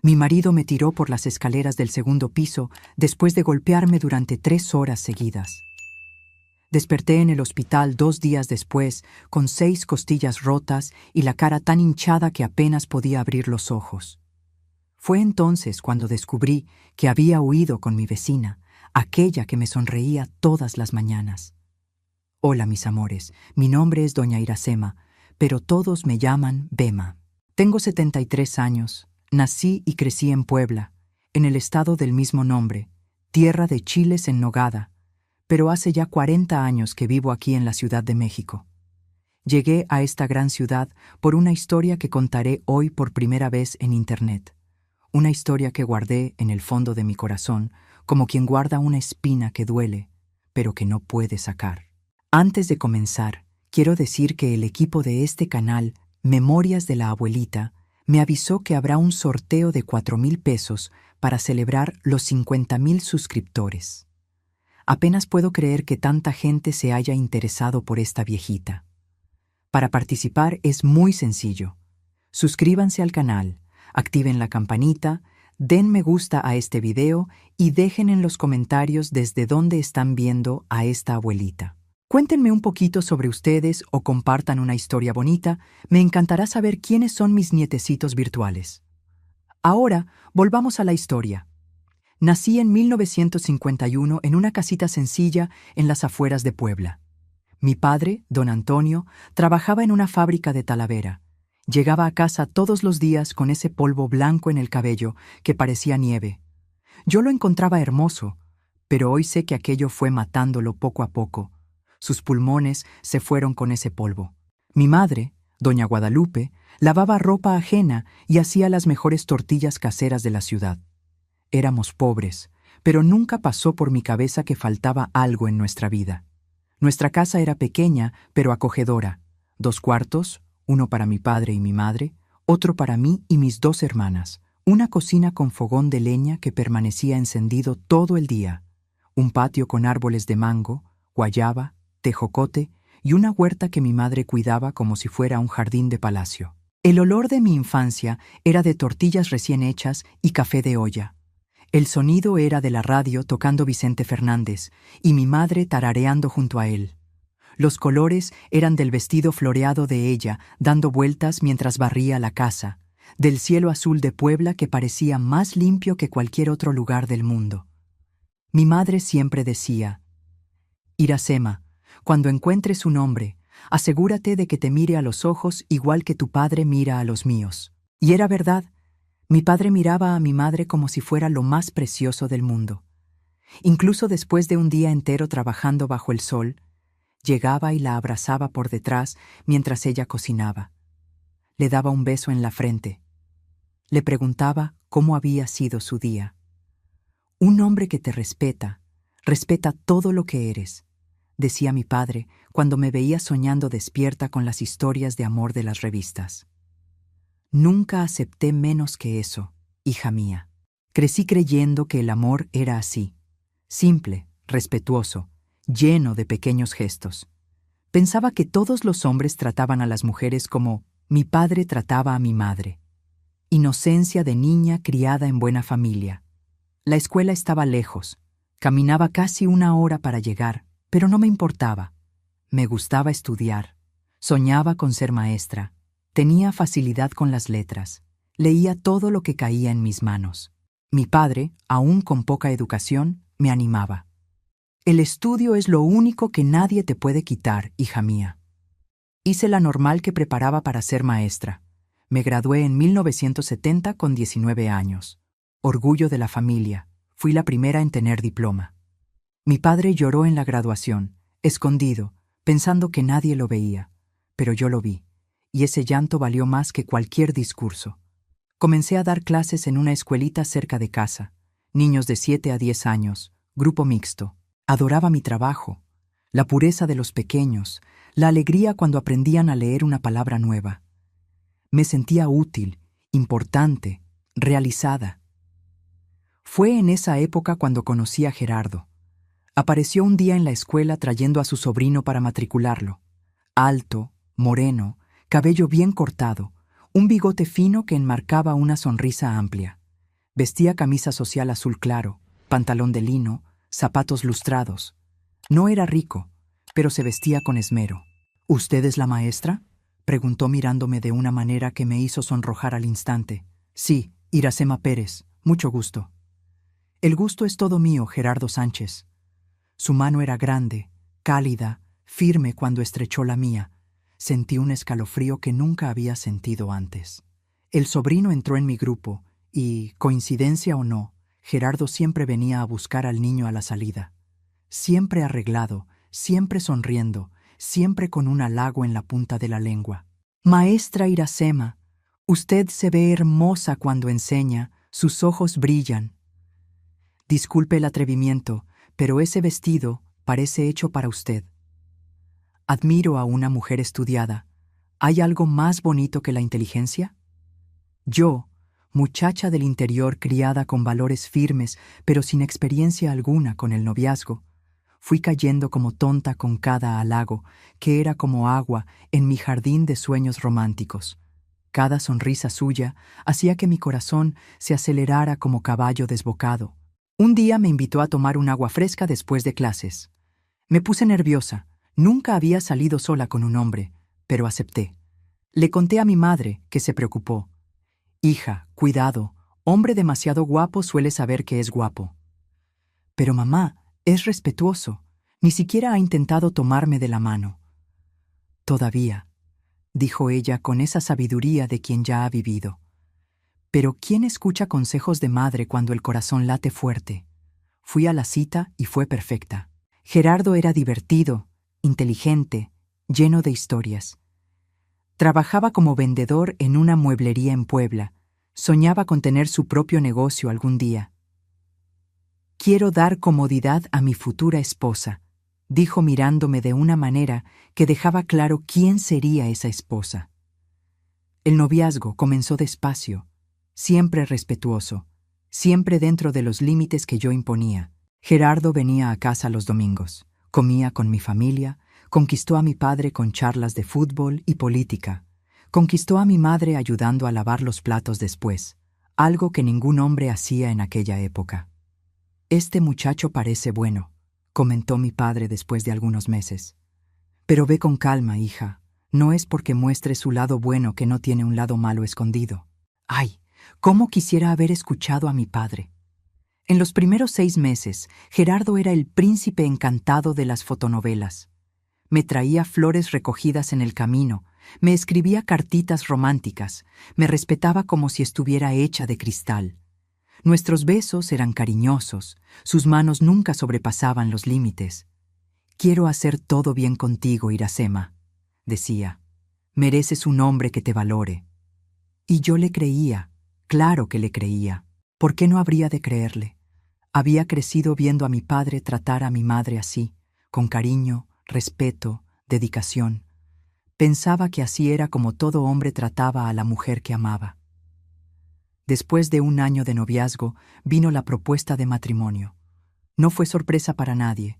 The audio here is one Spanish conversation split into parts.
Mi marido me tiró por las escaleras del segundo piso después de golpearme durante 3 horas seguidas. Desperté en el hospital 2 días después, con 6 costillas rotas y la cara tan hinchada que apenas podía abrir los ojos. Fue entonces cuando descubrí que había huido con mi vecina, aquella que me sonreía todas las mañanas. Hola, mis amores, mi nombre es doña Iracema, pero todos me llaman Bema. Tengo 73 años, nací y crecí en Puebla, en el estado del mismo nombre, tierra de chiles en nogada, pero hace ya 40 años que vivo aquí en la Ciudad de México. Llegué a esta gran ciudad por una historia que contaré hoy por primera vez en Internet. Una historia que guardé en el fondo de mi corazón, como quien guarda una espina que duele, pero que no puede sacar. Antes de comenzar, quiero decir que el equipo de este canal, Memorias de la Abuelita, me avisó que habrá un sorteo de 4,000 pesos para celebrar los 50,000 suscriptores. Apenas puedo creer que tanta gente se haya interesado por esta viejita. Para participar es muy sencillo. Suscríbanse al canal, activen la campanita, den me gusta a este video y dejen en los comentarios desde dónde están viendo a esta abuelita. Cuéntenme un poquito sobre ustedes o compartan una historia bonita. Me encantará saber quiénes son mis nietecitos virtuales. Ahora, volvamos a la historia. Nací en 1951 en una casita sencilla en las afueras de Puebla. Mi padre, don Antonio, trabajaba en una fábrica de Talavera. Llegaba a casa todos los días con ese polvo blanco en el cabello que parecía nieve. Yo lo encontraba hermoso, pero hoy sé que aquello fue matándolo poco a poco. Sus pulmones se fueron con ese polvo. Mi madre, doña Guadalupe, lavaba ropa ajena y hacía las mejores tortillas caseras de la ciudad. Éramos pobres, pero nunca pasó por mi cabeza que faltaba algo en nuestra vida. Nuestra casa era pequeña, pero acogedora. 2 cuartos, uno para mi padre y mi madre, otro para mí y mis 2 hermanas, una cocina con fogón de leña que permanecía encendido todo el día, un patio con árboles de mango, guayaba, tejocote y una huerta que mi madre cuidaba como si fuera un jardín de palacio. El olor de mi infancia era de tortillas recién hechas y café de olla. El sonido era de la radio tocando Vicente Fernández y mi madre tarareando junto a él. Los colores eran del vestido floreado de ella, dando vueltas mientras barría la casa, del cielo azul de Puebla que parecía más limpio que cualquier otro lugar del mundo. Mi madre siempre decía: Iracema, cuando encuentres un hombre, asegúrate de que te mire a los ojos igual que tu padre mira a los míos. Y era verdad, mi padre miraba a mi madre como si fuera lo más precioso del mundo. Incluso después de un día entero trabajando bajo el sol, llegaba y la abrazaba por detrás mientras ella cocinaba. Le daba un beso en la frente. Le preguntaba cómo había sido su día. Un hombre que te respeta todo lo que eres, decía mi padre cuando me veía soñando despierta con las historias de amor de las revistas. Nunca acepté menos que eso, hija mía. Crecí creyendo que el amor era así, simple, respetuoso, lleno de pequeños gestos. Pensaba que todos los hombres trataban a las mujeres como mi padre trataba a mi madre. Inocencia de niña criada en buena familia. La escuela estaba lejos. Caminaba casi 1 hora para llegar, pero no me importaba. Me gustaba estudiar. Soñaba con ser maestra. Tenía facilidad con las letras. Leía todo lo que caía en mis manos. Mi padre, aún con poca educación, me animaba. El estudio es lo único que nadie te puede quitar, hija mía. Hice la normal que preparaba para ser maestra. Me gradué en 1970 con 19 años. Orgullo de la familia. Fui la primera en tener diploma. Mi padre lloró en la graduación, escondido, pensando que nadie lo veía. Pero yo lo vi, y ese llanto valió más que cualquier discurso. Comencé a dar clases en una escuelita cerca de casa. Niños de 7 a 10 años, grupo mixto. Adoraba mi trabajo, la pureza de los pequeños, la alegría cuando aprendían a leer una palabra nueva. Me sentía útil, importante, realizada. Fue en esa época cuando conocí a Gerardo. Apareció un día en la escuela trayendo a su sobrino para matricularlo. Alto, moreno, cabello bien cortado, un bigote fino que enmarcaba una sonrisa amplia. Vestía camisa social azul claro, pantalón de lino, zapatos lustrados. No era rico, pero se vestía con esmero. ¿Usted es la maestra?, preguntó mirándome de una manera que me hizo sonrojar al instante. Sí, Iracema Pérez, mucho gusto. El gusto es todo mío, Gerardo Sánchez. Su mano era grande, cálida, firme cuando estrechó la mía. Sentí un escalofrío que nunca había sentido antes. El sobrino entró en mi grupo y, coincidencia o no, Gerardo siempre venía a buscar al niño a la salida. Siempre arreglado, siempre sonriendo, siempre con un halago en la punta de la lengua. Maestra Iracema, usted se ve hermosa cuando enseña, sus ojos brillan. Disculpe el atrevimiento, pero ese vestido parece hecho para usted. Admiro a una mujer estudiada. ¿Hay algo más bonito que la inteligencia? Yo, muchacha del interior criada con valores firmes, pero sin experiencia alguna con el noviazgo, fui cayendo como tonta con cada halago, que era como agua en mi jardín de sueños románticos. Cada sonrisa suya hacía que mi corazón se acelerara como caballo desbocado. Un día me invitó a tomar un agua fresca después de clases. Me puse nerviosa. Nunca había salido sola con un hombre, pero acepté. Le conté a mi madre, que se preocupó. Hija, cuidado, hombre demasiado guapo suele saber que es guapo. Pero mamá, es respetuoso. Ni siquiera ha intentado tomarme de la mano. Todavía, dijo ella con esa sabiduría de quien ya ha vivido. Pero ¿quién escucha consejos de madre cuando el corazón late fuerte? Fui a la cita y fue perfecta. Gerardo era divertido, inteligente, lleno de historias. Trabajaba como vendedor en una mueblería en Puebla. Soñaba con tener su propio negocio algún día. Quiero dar comodidad a mi futura esposa, dijo mirándome de una manera que dejaba claro quién sería esa esposa. El noviazgo comenzó despacio, siempre respetuoso, siempre dentro de los límites que yo imponía. Gerardo venía a casa los domingos, comía con mi familia, conquistó a mi padre con charlas de fútbol y política, conquistó a mi madre ayudando a lavar los platos después, algo que ningún hombre hacía en aquella época. Este muchacho parece bueno, comentó mi padre después de algunos meses. Pero ve con calma, hija, no es porque muestre su lado bueno que no tiene un lado malo escondido. ¡Ay! ¿Cómo quisiera haber escuchado a mi padre? En los primeros 6 meses, Gerardo era el príncipe encantado de las fotonovelas. Me traía flores recogidas en el camino, me escribía cartitas románticas, me respetaba como si estuviera hecha de cristal. Nuestros besos eran cariñosos, sus manos nunca sobrepasaban los límites. Quiero hacer todo bien contigo, Iracema, decía. Mereces un hombre que te valore. Y yo le creía, claro que le creía. ¿Por qué no habría de creerle? Había crecido viendo a mi padre tratar a mi madre así, con cariño, respeto, dedicación. Pensaba que así era como todo hombre trataba a la mujer que amaba. Después de 1 año de noviazgo, vino la propuesta de matrimonio. No fue sorpresa para nadie.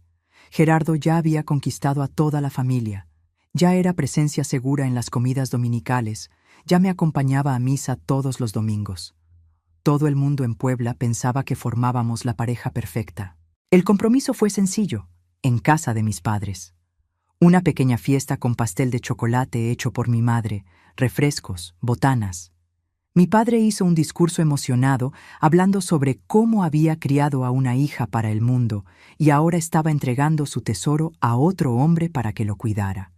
Gerardo ya había conquistado a toda la familia. Ya era presencia segura en las comidas dominicales. Ya me acompañaba a misa todos los domingos. Todo el mundo en Puebla pensaba que formábamos la pareja perfecta. El compromiso fue sencillo, en casa de mis padres. Una pequeña fiesta con pastel de chocolate hecho por mi madre, refrescos, botanas. Mi padre hizo un discurso emocionado hablando sobre cómo había criado a una hija para el mundo y ahora estaba entregando su tesoro a otro hombre para que lo cuidara.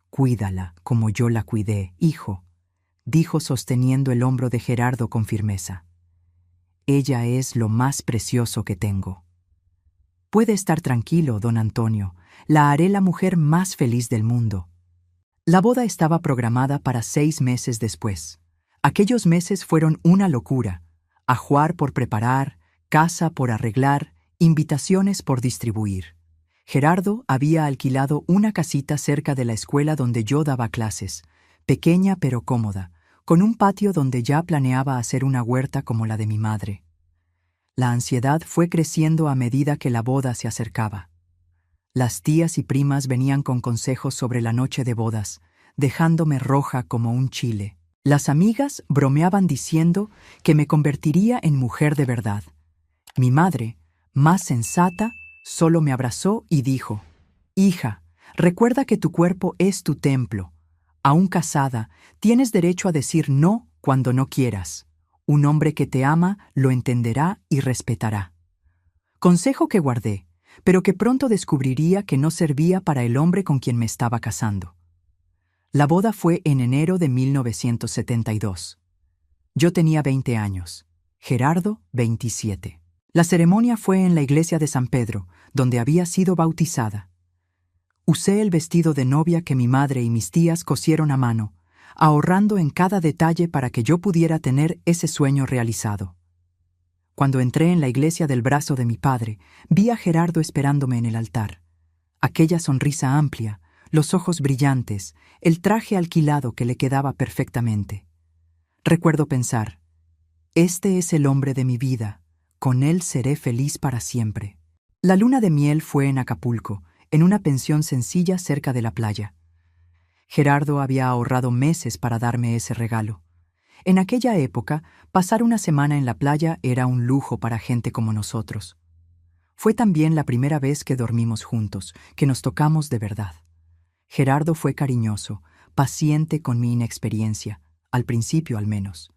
Cuídala como yo la cuidé, hijo, dijo sosteniendo el hombro de Gerardo con firmeza. Ella es lo más precioso que tengo. Puede estar tranquilo, don Antonio, la haré la mujer más feliz del mundo. La boda estaba programada para 6 meses después. Aquellos meses fueron una locura. Ajuar por preparar, casa por arreglar, invitaciones por distribuir. Gerardo había alquilado una casita cerca de la escuela donde yo daba clases, pequeña pero cómoda, con un patio donde ya planeaba hacer una huerta como la de mi madre. La ansiedad fue creciendo a medida que la boda se acercaba. Las tías y primas venían con consejos sobre la noche de bodas, dejándome roja como un chile. Las amigas bromeaban diciendo que me convertiría en mujer de verdad. Mi madre, más sensata, solo me abrazó y dijo: «Hija, recuerda que tu cuerpo es tu templo. Aún casada, tienes derecho a decir no cuando no quieras. Un hombre que te ama lo entenderá y respetará». Consejo que guardé, pero que pronto descubriría que no servía para el hombre con quien me estaba casando. La boda fue en enero de 1972. Yo tenía 20 años, Gerardo 27. La ceremonia fue en la iglesia de San Pedro, donde había sido bautizada. Usé el vestido de novia que mi madre y mis tías cosieron a mano, ahorrando en cada detalle para que yo pudiera tener ese sueño realizado. Cuando entré en la iglesia del brazo de mi padre, vi a Gerardo esperándome en el altar. Aquella sonrisa amplia, los ojos brillantes, el traje alquilado que le quedaba perfectamente. Recuerdo pensar: este es el hombre de mi vida, con él seré feliz para siempre. La luna de miel fue en Acapulco, en una pensión sencilla cerca de la playa. Gerardo había ahorrado meses para darme ese regalo. En aquella época, pasar una semana en la playa era un lujo para gente como nosotros. Fue también la primera vez que dormimos juntos, que nos tocamos de verdad. Gerardo fue cariñoso, paciente con mi inexperiencia, al principio al menos.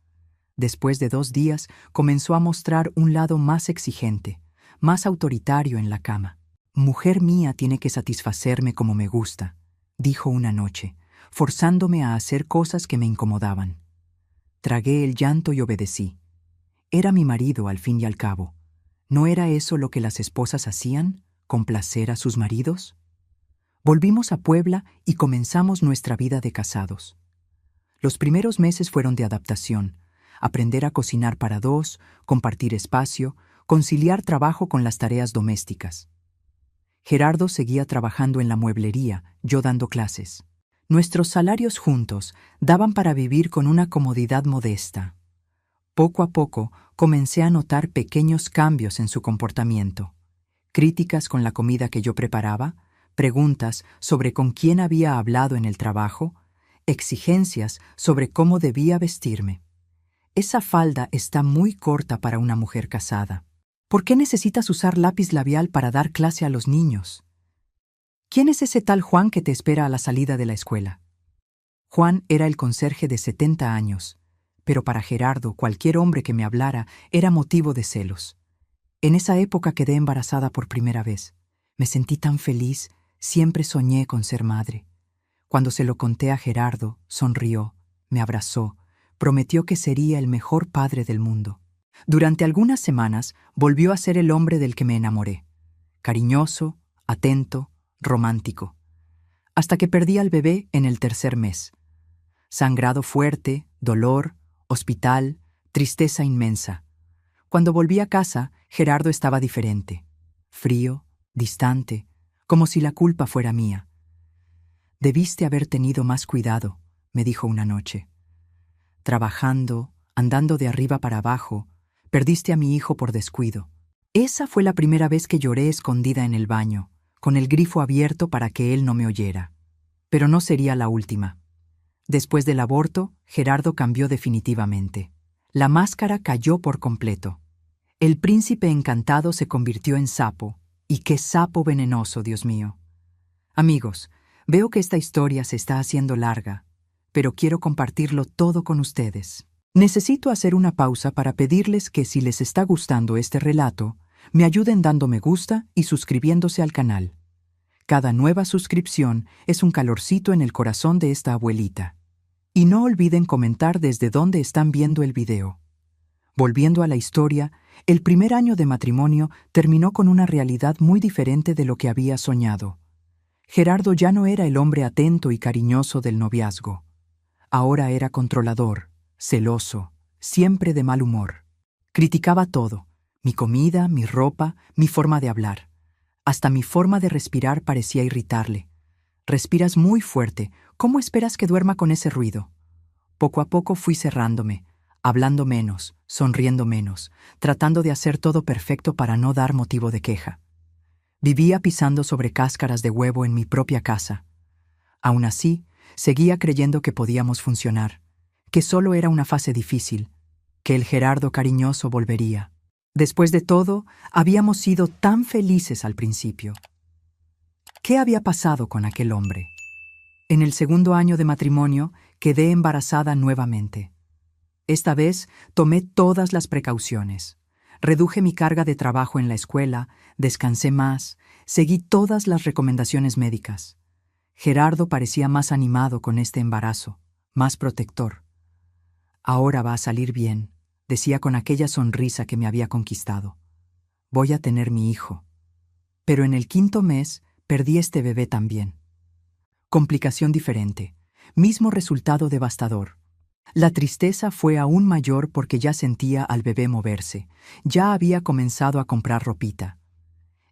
Después de 2 días, comenzó a mostrar un lado más exigente, más autoritario en la cama. «Mujer mía tiene que satisfacerme como me gusta», dijo una noche, forzándome a hacer cosas que me incomodaban. Tragué el llanto y obedecí. Era mi marido al fin y al cabo. ¿No era eso lo que las esposas hacían, complacer a sus maridos? Volvimos a Puebla y comenzamos nuestra vida de casados. Los primeros meses fueron de adaptación, aprender a cocinar para 2, compartir espacio, conciliar trabajo con las tareas domésticas. Gerardo seguía trabajando en la mueblería, yo dando clases. Nuestros salarios juntos daban para vivir con una comodidad modesta. Poco a poco comencé a notar pequeños cambios en su comportamiento. Críticas con la comida que yo preparaba, preguntas sobre con quién había hablado en el trabajo, exigencias sobre cómo debía vestirme. «Esa falda está muy corta para una mujer casada. ¿Por qué necesitas usar lápiz labial para dar clase a los niños? ¿Quién es ese tal Juan que te espera a la salida de la escuela?» Juan era el conserje de 70 años, pero para Gerardo cualquier hombre que me hablara era motivo de celos. En esa época quedé embarazada por primera vez. Me sentí tan feliz, siempre soñé con ser madre. Cuando se lo conté a Gerardo, sonrió, me abrazó, prometió que sería el mejor padre del mundo. Durante algunas semanas volvió a ser el hombre del que me enamoré. Cariñoso, atento, romántico. Hasta que perdí al bebé en el 3er mes. Sangrado fuerte, dolor, hospital, tristeza inmensa. Cuando volví a casa, Gerardo estaba diferente. Frío, distante, como si la culpa fuera mía. «Debiste haber tenido más cuidado», me dijo una noche. «Trabajando, andando de arriba para abajo, perdiste a mi hijo por descuido». Esa fue la primera vez que lloré escondida en el baño, con el grifo abierto para que él no me oyera. Pero no sería la última. Después del aborto, Gerardo cambió definitivamente. La máscara cayó por completo. El príncipe encantado se convirtió en sapo. Y qué sapo venenoso, Dios mío. Amigos, veo que esta historia se está haciendo larga, pero quiero compartirlo todo con ustedes. Necesito hacer una pausa para pedirles que si les está gustando este relato, me ayuden dando me gusta y suscribiéndose al canal. Cada nueva suscripción es un calorcito en el corazón de esta abuelita. Y no olviden comentar desde dónde están viendo el video. Volviendo a la historia, el primer año de matrimonio terminó con una realidad muy diferente de lo que había soñado. Gerardo ya no era el hombre atento y cariñoso del noviazgo. Ahora era controlador, celoso, siempre de mal humor. Criticaba todo: mi comida, mi ropa, mi forma de hablar. Hasta mi forma de respirar parecía irritarle. «Respiras muy fuerte, ¿cómo esperas que duerma con ese ruido?» Poco a poco fui cerrándome, hablando menos, sonriendo menos, tratando de hacer todo perfecto para no dar motivo de queja. Vivía pisando sobre cáscaras de huevo en mi propia casa. Aún así, seguía creyendo que podíamos funcionar, que solo era una fase difícil, que el Gerardo cariñoso volvería. Después de todo, habíamos sido tan felices al principio. ¿Qué había pasado con aquel hombre? En el segundo año de matrimonio, quedé embarazada nuevamente. Esta vez tomé todas las precauciones. Reduje mi carga de trabajo en la escuela, descansé más, seguí todas las recomendaciones médicas. Gerardo parecía más animado con este embarazo, más protector. Ahora va a salir bien, decía con aquella sonrisa que me había conquistado. Voy a tener mi hijo. Pero en el 5.º mes perdí este bebé también. Complicación diferente, mismo resultado devastador. La tristeza fue aún mayor porque ya sentía al bebé moverse, ya había comenzado a comprar ropita.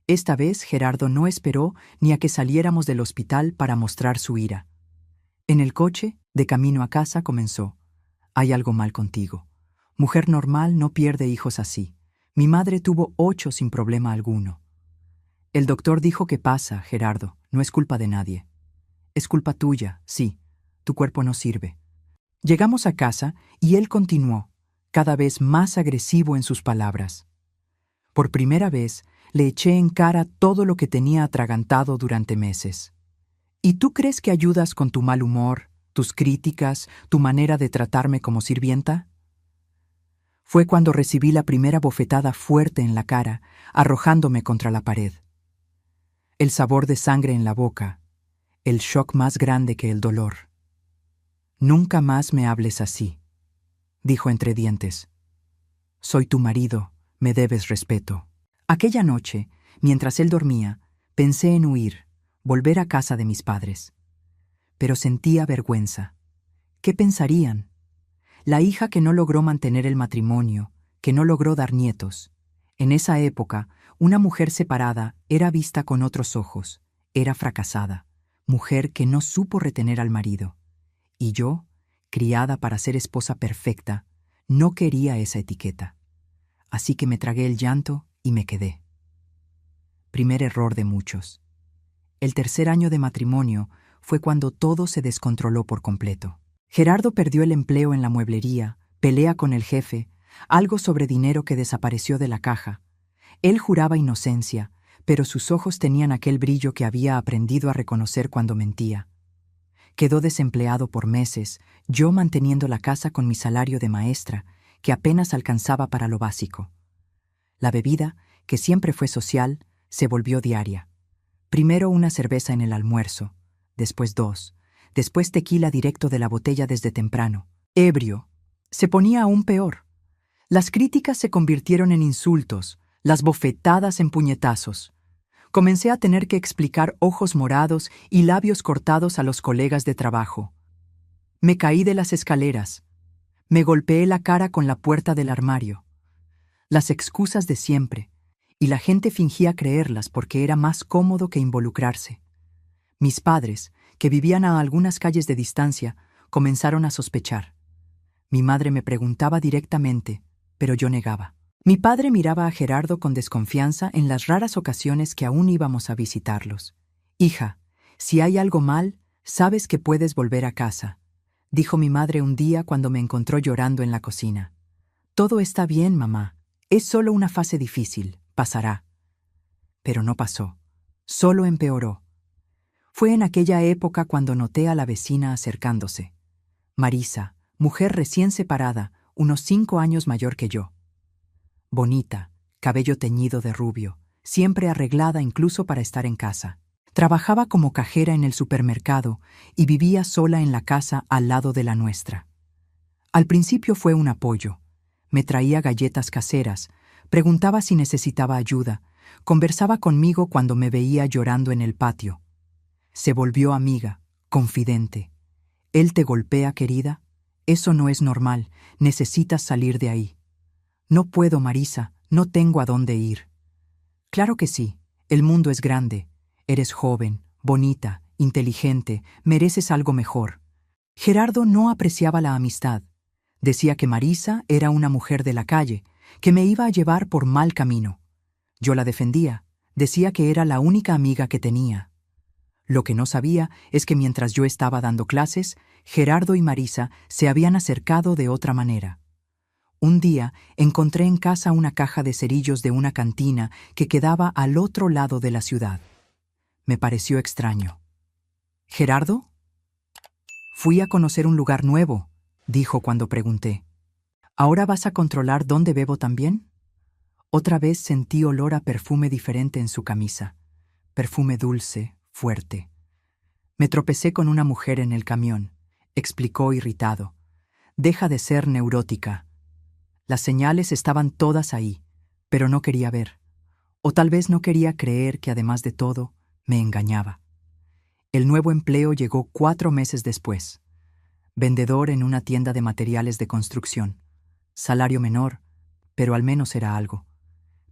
Esta vez Gerardo no esperó ni a que saliéramos del hospital para mostrar su ira. En el coche, de camino a casa, comenzó: «Hay algo mal contigo. Mujer normal no pierde hijos así. Mi madre tuvo 8 sin problema alguno». El doctor dijo: «¿Qué pasa, Gerardo? No es culpa de nadie». «Es culpa tuya, sí. Tu cuerpo no sirve». Llegamos a casa y él continuó, cada vez más agresivo en sus palabras. Por primera vez, le eché en cara todo lo que tenía atragantado durante meses. ¿Y tú crees que ayudas con tu mal humor, tus críticas, tu manera de tratarme como sirvienta? Fue cuando recibí la primera bofetada fuerte en la cara, arrojándome contra la pared. El sabor de sangre en la boca, el shock más grande que el dolor. «Nunca más me hables así», dijo entre dientes. «Soy tu marido, me debes respeto». Aquella noche, mientras él dormía, pensé en huir, volver a casa de mis padres. Pero sentía vergüenza. ¿Qué pensarían? La hija que no logró mantener el matrimonio, que no logró dar nietos. En esa época, una mujer separada era vista con otros ojos, era fracasada, mujer que no supo retener al marido. Y yo, criada para ser esposa perfecta, no quería esa etiqueta. Así que me tragué el llanto y me quedé. Primer error de muchos. El 3.er año de matrimonio fue cuando todo se descontroló por completo. Gerardo perdió el empleo en la mueblería, pelea con el jefe, algo sobre dinero que desapareció de la caja. Él juraba inocencia, pero sus ojos tenían aquel brillo que había aprendido a reconocer cuando mentía. Quedó desempleado por meses, yo manteniendo la casa con mi salario de maestra, que apenas alcanzaba para lo básico. La bebida, que siempre fue social, se volvió diaria. Primero una cerveza en el almuerzo, después 2, después tequila directo de la botella desde temprano. Ebrio, se ponía aún peor. Las críticas se convirtieron en insultos, las bofetadas en puñetazos. Comencé a tener que explicar ojos morados y labios cortados a los colegas de trabajo. Me caí de las escaleras. Me golpeé la cara con la puerta del armario. Las excusas de siempre, y la gente fingía creerlas porque era más cómodo que involucrarse. Mis padres, que vivían a algunas calles de distancia, comenzaron a sospechar. Mi madre me preguntaba directamente, pero yo negaba. Mi padre miraba a Gerardo con desconfianza en las raras ocasiones que aún íbamos a visitarlos. «Hija, si hay algo mal, sabes que puedes volver a casa», dijo mi madre un día cuando me encontró llorando en la cocina. «Todo está bien, mamá. Es solo una fase difícil. Pasará». Pero no pasó. Solo empeoró. Fue en aquella época cuando noté a la vecina acercándose. Marisa, mujer recién separada, unos 5 años mayor que yo. Bonita, cabello teñido de rubio, siempre arreglada incluso para estar en casa. Trabajaba como cajera en el supermercado y vivía sola en la casa al lado de la nuestra. Al principio fue un apoyo. Me traía galletas caseras, preguntaba si necesitaba ayuda, conversaba conmigo cuando me veía llorando en el patio. Se volvió amiga, confidente. «¿Él te golpea, querida? Eso no es normal, necesitas salir de ahí». «No puedo, Marisa, no tengo a dónde ir». «Claro que sí, el mundo es grande. Eres joven, bonita, inteligente, mereces algo mejor». Gerardo no apreciaba la amistad. Decía que Marisa era una mujer de la calle, que me iba a llevar por mal camino. Yo la defendía, decía que era la única amiga que tenía. Lo que no sabía es que mientras yo estaba dando clases, Gerardo y Marisa se habían acercado de otra manera. Un día encontré en casa una caja de cerillos de una cantina que quedaba al otro lado de la ciudad. Me pareció extraño. ¿Gerardo? Fui a conocer un lugar nuevo, dijo cuando pregunté. ¿Ahora vas a controlar dónde bebo también? Otra vez sentí olor a perfume diferente en su camisa. Perfume dulce, fuerte. Me tropecé con una mujer en el camión, explicó irritado. Deja de ser neurótica. Las señales estaban todas ahí, pero no quería ver. O tal vez no quería creer que además de todo, me engañaba. El nuevo empleo llegó 4 meses después. Vendedor en una tienda de materiales de construcción. Salario menor, pero al menos era algo.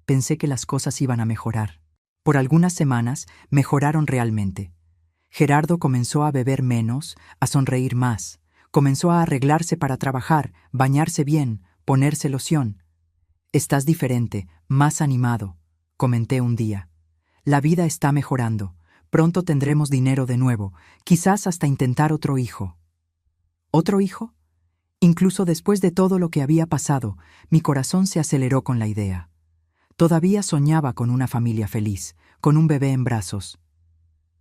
Pensé que las cosas iban a mejorar. Por algunas semanas mejoraron realmente. Gerardo comenzó a beber menos, a sonreír más. Comenzó a arreglarse para trabajar, bañarse bien, ponerse loción. Estás diferente, más animado, comenté un día. La vida está mejorando. Pronto tendremos dinero de nuevo, quizás hasta intentar otro hijo. ¿Otro hijo? Incluso después de todo lo que había pasado, mi corazón se aceleró con la idea. Todavía soñaba con una familia feliz, con un bebé en brazos.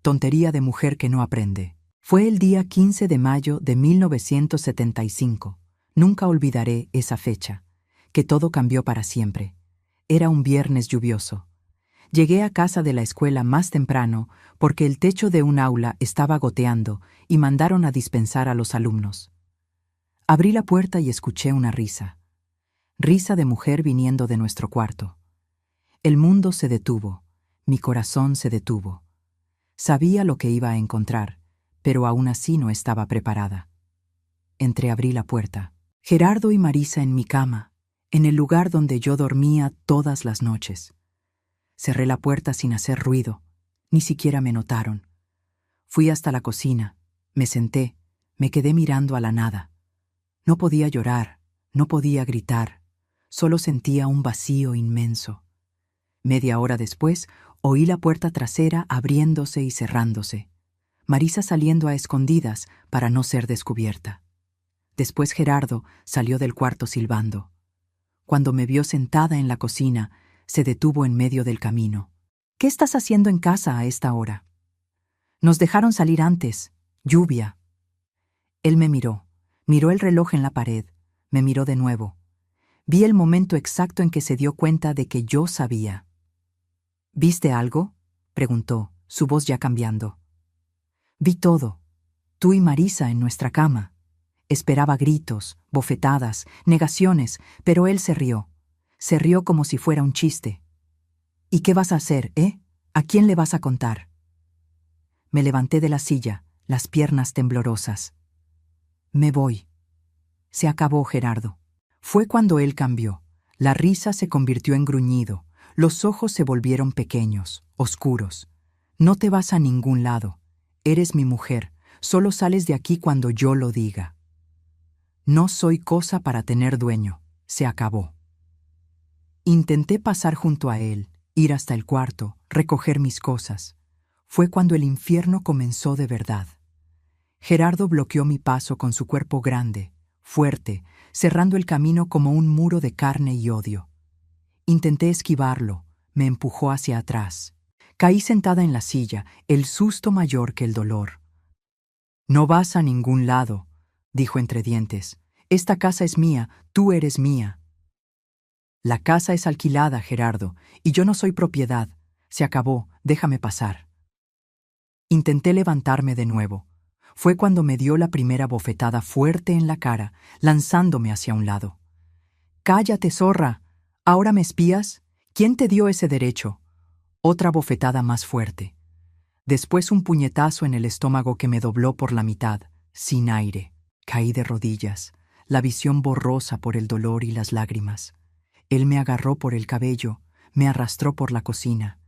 Tontería de mujer que no aprende. Fue el día 15 de mayo de 1975. Nunca olvidaré esa fecha, que todo cambió para siempre. Era un viernes lluvioso. Llegué a casa de la escuela más temprano porque el techo de un aula estaba goteando y mandaron a dispensar a los alumnos. Abrí la puerta y escuché una risa. Risa de mujer viniendo de nuestro cuarto. El mundo se detuvo, mi corazón se detuvo. Sabía lo que iba a encontrar, pero aún así no estaba preparada. Entreabrí la puerta. Gerardo y Marisa en mi cama, en el lugar donde yo dormía todas las noches. Cerré la puerta sin hacer ruido, ni siquiera me notaron. Fui hasta la cocina, me senté, me quedé mirando a la nada. No podía llorar, no podía gritar, solo sentía un vacío inmenso. Media hora después, oí la puerta trasera abriéndose y cerrándose. Marisa saliendo a escondidas para no ser descubierta. Después Gerardo salió del cuarto silbando. Cuando me vio sentada en la cocina, se detuvo en medio del camino. ¿Qué estás haciendo en casa a esta hora? Nos dejaron salir antes. Lluvia. Él me miró. Miró el reloj en la pared. Me miró de nuevo. Vi el momento exacto en que se dio cuenta de que yo sabía. ¿Viste algo?, preguntó, su voz ya cambiando. Vi todo. Tú y Marisa en nuestra cama. Esperaba gritos, bofetadas, negaciones, pero él se rió. Se rió como si fuera un chiste. ¿Y qué vas a hacer, ¿A quién le vas a contar? Me levanté de la silla, las piernas temblorosas. Me voy. Se acabó, Gerardo. Fue cuando él cambió. La risa se convirtió en gruñido. Los ojos se volvieron pequeños, oscuros. No te vas a ningún lado. Eres mi mujer. Solo sales de aquí cuando yo lo diga. No soy cosa para tener dueño. Se acabó. Intenté pasar junto a él, ir hasta el cuarto, recoger mis cosas. Fue cuando el infierno comenzó de verdad. Gerardo bloqueó mi paso con su cuerpo grande, fuerte, cerrando el camino como un muro de carne y odio. Intenté esquivarlo, me empujó hacia atrás. Caí sentada en la silla, el susto mayor que el dolor. No vas a ningún lado, dijo entre dientes. Esta casa es mía, tú eres mía. La casa es alquilada, Gerardo, y yo no soy propiedad. Se acabó, déjame pasar. Intenté levantarme de nuevo. Fue cuando me dio la primera bofetada fuerte en la cara, lanzándome hacia un lado. ¡Cállate, zorra! ¿Ahora me espías? ¿Quién te dio ese derecho? Otra bofetada más fuerte. Después un puñetazo en el estómago que me dobló por la mitad, sin aire. Caí de rodillas, la visión borrosa por el dolor y las lágrimas. Él me agarró por el cabello, me arrastró por la cocina.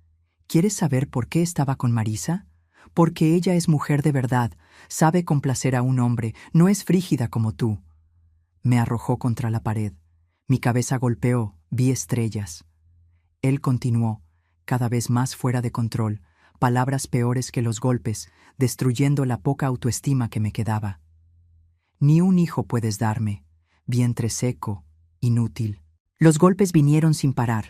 ¿Quieres saber por qué estaba con Marisa? Porque ella es mujer de verdad, sabe complacer a un hombre, no es frígida como tú. Me arrojó contra la pared. Mi cabeza golpeó, vi estrellas. Él continuó, cada vez más fuera de control, palabras peores que los golpes, destruyendo la poca autoestima que me quedaba. Ni un hijo puedes darme, vientre seco, inútil. Los golpes vinieron sin parar,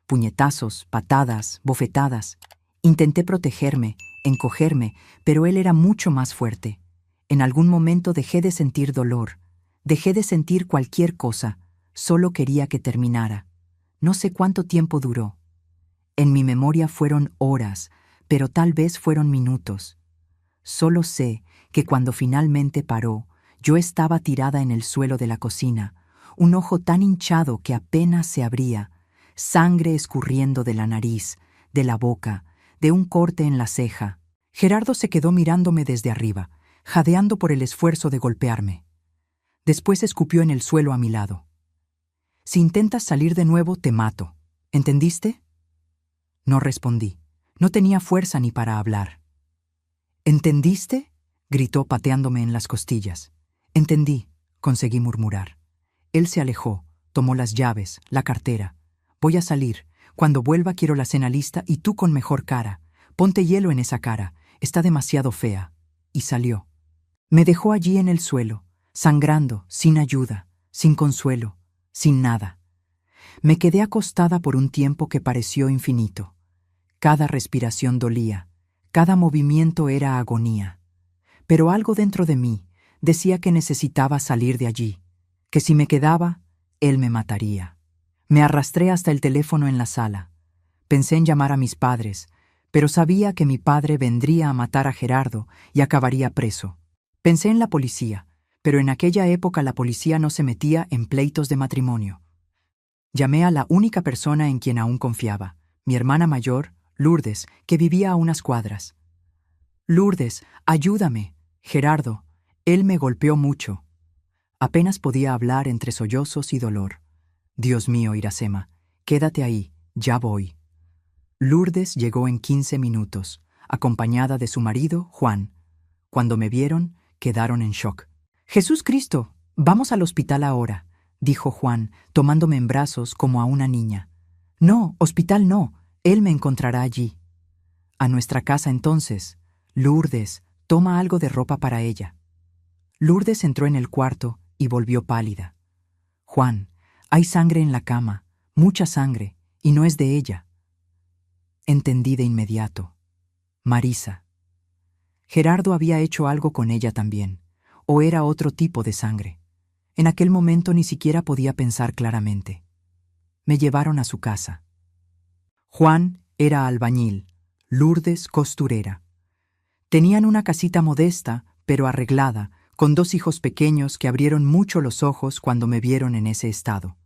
puñetazos, patadas, bofetadas. Intenté protegerme, encogerme, pero él era mucho más fuerte. En algún momento dejé de sentir dolor, dejé de sentir cualquier cosa, solo quería que terminara. No sé cuánto tiempo duró. En mi memoria fueron horas, pero tal vez fueron minutos. Solo sé que cuando finalmente paró, yo estaba tirada en el suelo de la cocina, un ojo tan hinchado que apenas se abría, sangre escurriendo de la nariz, de la boca, de un corte en la ceja. Gerardo se quedó mirándome desde arriba, jadeando por el esfuerzo de golpearme. Después escupió en el suelo a mi lado. Si intentas salir de nuevo, te mato. ¿Entendiste? No respondí. No tenía fuerza ni para hablar. ¿Entendiste?, gritó pateándome en las costillas. Entendí, conseguí murmurar. Él se alejó, tomó las llaves, la cartera. Voy a salir. Cuando vuelva quiero la cena lista y tú con mejor cara. Ponte hielo en esa cara. Está demasiado fea. Y salió. Me dejó allí en el suelo, sangrando, sin ayuda, sin consuelo, sin nada. Me quedé acostada por un tiempo que pareció infinito. Cada respiración dolía, cada movimiento era agonía. Pero algo dentro de mí decía que necesitaba salir de allí, que si me quedaba, él me mataría. Me arrastré hasta el teléfono en la sala. Pensé en llamar a mis padres, pero sabía que mi padre vendría a matar a Gerardo y acabaría preso. Pensé en la policía, pero en aquella época la policía no se metía en pleitos de matrimonio. Llamé a la única persona en quien aún confiaba, mi hermana mayor, Lourdes, que vivía a unas cuadras. Lourdes, ayúdame. Gerardo, él me golpeó mucho. Apenas podía hablar entre sollozos y dolor. Dios mío, Iracema, quédate ahí, ya voy. Lourdes llegó en 15 minutos, acompañada de su marido, Juan. Cuando me vieron, quedaron en shock. Jesús Cristo, vamos al hospital ahora, dijo Juan, tomándome en brazos como a una niña. No, hospital no, él me encontrará allí. A nuestra casa entonces. Lourdes, toma algo de ropa para ella. Lourdes entró en el cuarto y volvió pálida. Juan, hay sangre en la cama, mucha sangre, y no es de ella. Entendí de inmediato. Marisa. Gerardo había hecho algo con ella también, o era otro tipo de sangre. En aquel momento ni siquiera podía pensar claramente. Me llevaron a su casa. Juan era albañil, Lourdes costurera. Tenían una casita modesta, pero arreglada, con 2 hijos pequeños que abrieron mucho los ojos cuando me vieron en ese estado.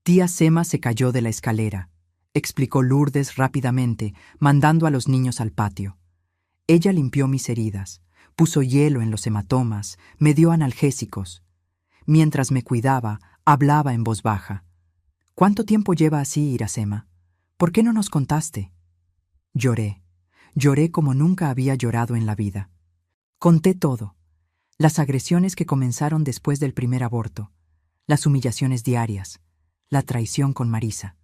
Tía Sema se cayó de la escalera, explicó Lourdes rápidamente, mandando a los niños al patio. Ella limpió mis heridas, puso hielo en los hematomas, me dio analgésicos. Mientras me cuidaba, hablaba en voz baja. ¿Cuánto tiempo lleva así, Iracema? ¿Por qué no nos contaste? Lloré. Lloré como nunca había llorado en la vida. Conté todo. Las agresiones que comenzaron después del primer aborto, las humillaciones diarias, la traición con Marisa.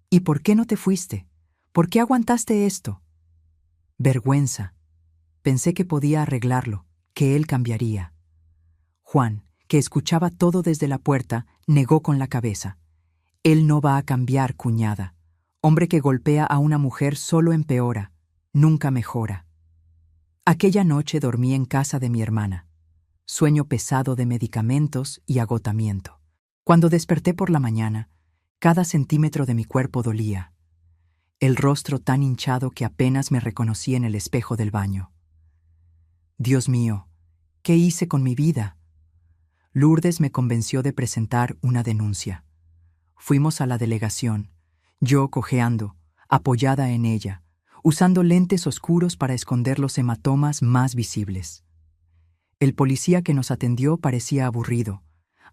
¿Y por qué no te fuiste? ¿Por qué aguantaste esto? Vergüenza. Pensé que podía arreglarlo, que él cambiaría. Juan, que escuchaba todo desde la puerta, negó con la cabeza. Él no va a cambiar, cuñada. Hombre que golpea a una mujer solo empeora, nunca mejora. Aquella noche dormí en casa de mi hermana. Sueño pesado de medicamentos y agotamiento. Cuando desperté por la mañana, cada centímetro de mi cuerpo dolía. El rostro tan hinchado que apenas me reconocí en el espejo del baño. Dios mío, ¿qué hice con mi vida? Lourdes me convenció de presentar una denuncia. Fuimos a la delegación, yo cojeando, apoyada en ella, usando lentes oscuros para esconder los hematomas más visibles. El policía que nos atendió parecía aburrido.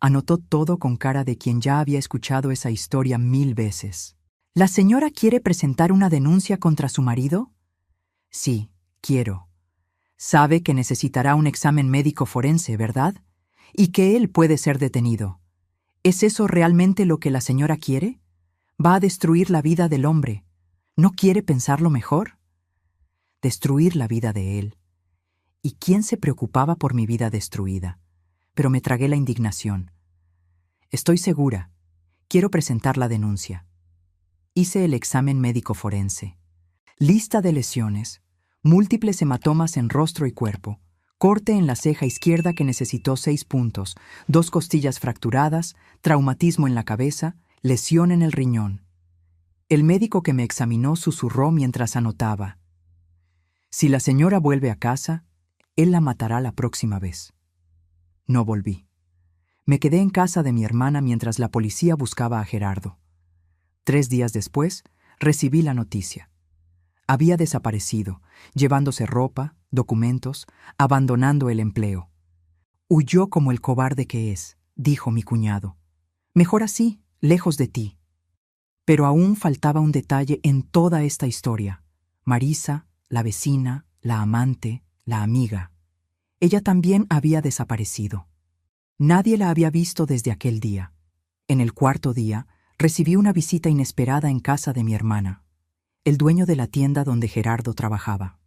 Anotó todo con cara de quien ya había escuchado esa historia 1000 veces. ¿La señora quiere presentar una denuncia contra su marido? Sí, quiero. Sabe que necesitará un examen médico forense, ¿verdad? Y que él puede ser detenido. ¿Es eso realmente lo que la señora quiere? Va a destruir la vida del hombre. ¿No quiere pensarlo mejor? destruir la vida de él. ¿Y quién se preocupaba por mi vida destruida? Pero me tragué la indignación. Estoy segura. Quiero presentar la denuncia. Hice el examen médico forense. Lista de lesiones, múltiples hematomas en rostro y cuerpo, corte en la ceja izquierda que necesitó 6 puntos, 2 costillas fracturadas, traumatismo en la cabeza, lesión en el riñón. El médico que me examinó susurró mientras anotaba: si la señora vuelve a casa, él la matará la próxima vez. No volví. Me quedé en casa de mi hermana mientras la policía buscaba a Gerardo. 3 días después, recibí la noticia. Había desaparecido, llevándose ropa, documentos, abandonando el empleo. Huyó como el cobarde que es, dijo mi cuñado. Mejor así, lejos de ti. Pero aún faltaba un detalle en toda esta historia. Marisa, la vecina, la amante, la amiga. Ella también había desaparecido. Nadie la había visto desde aquel día. En el 4.º día, recibí una visita inesperada en casa de mi hermana, el dueño de la tienda donde Gerardo trabajaba.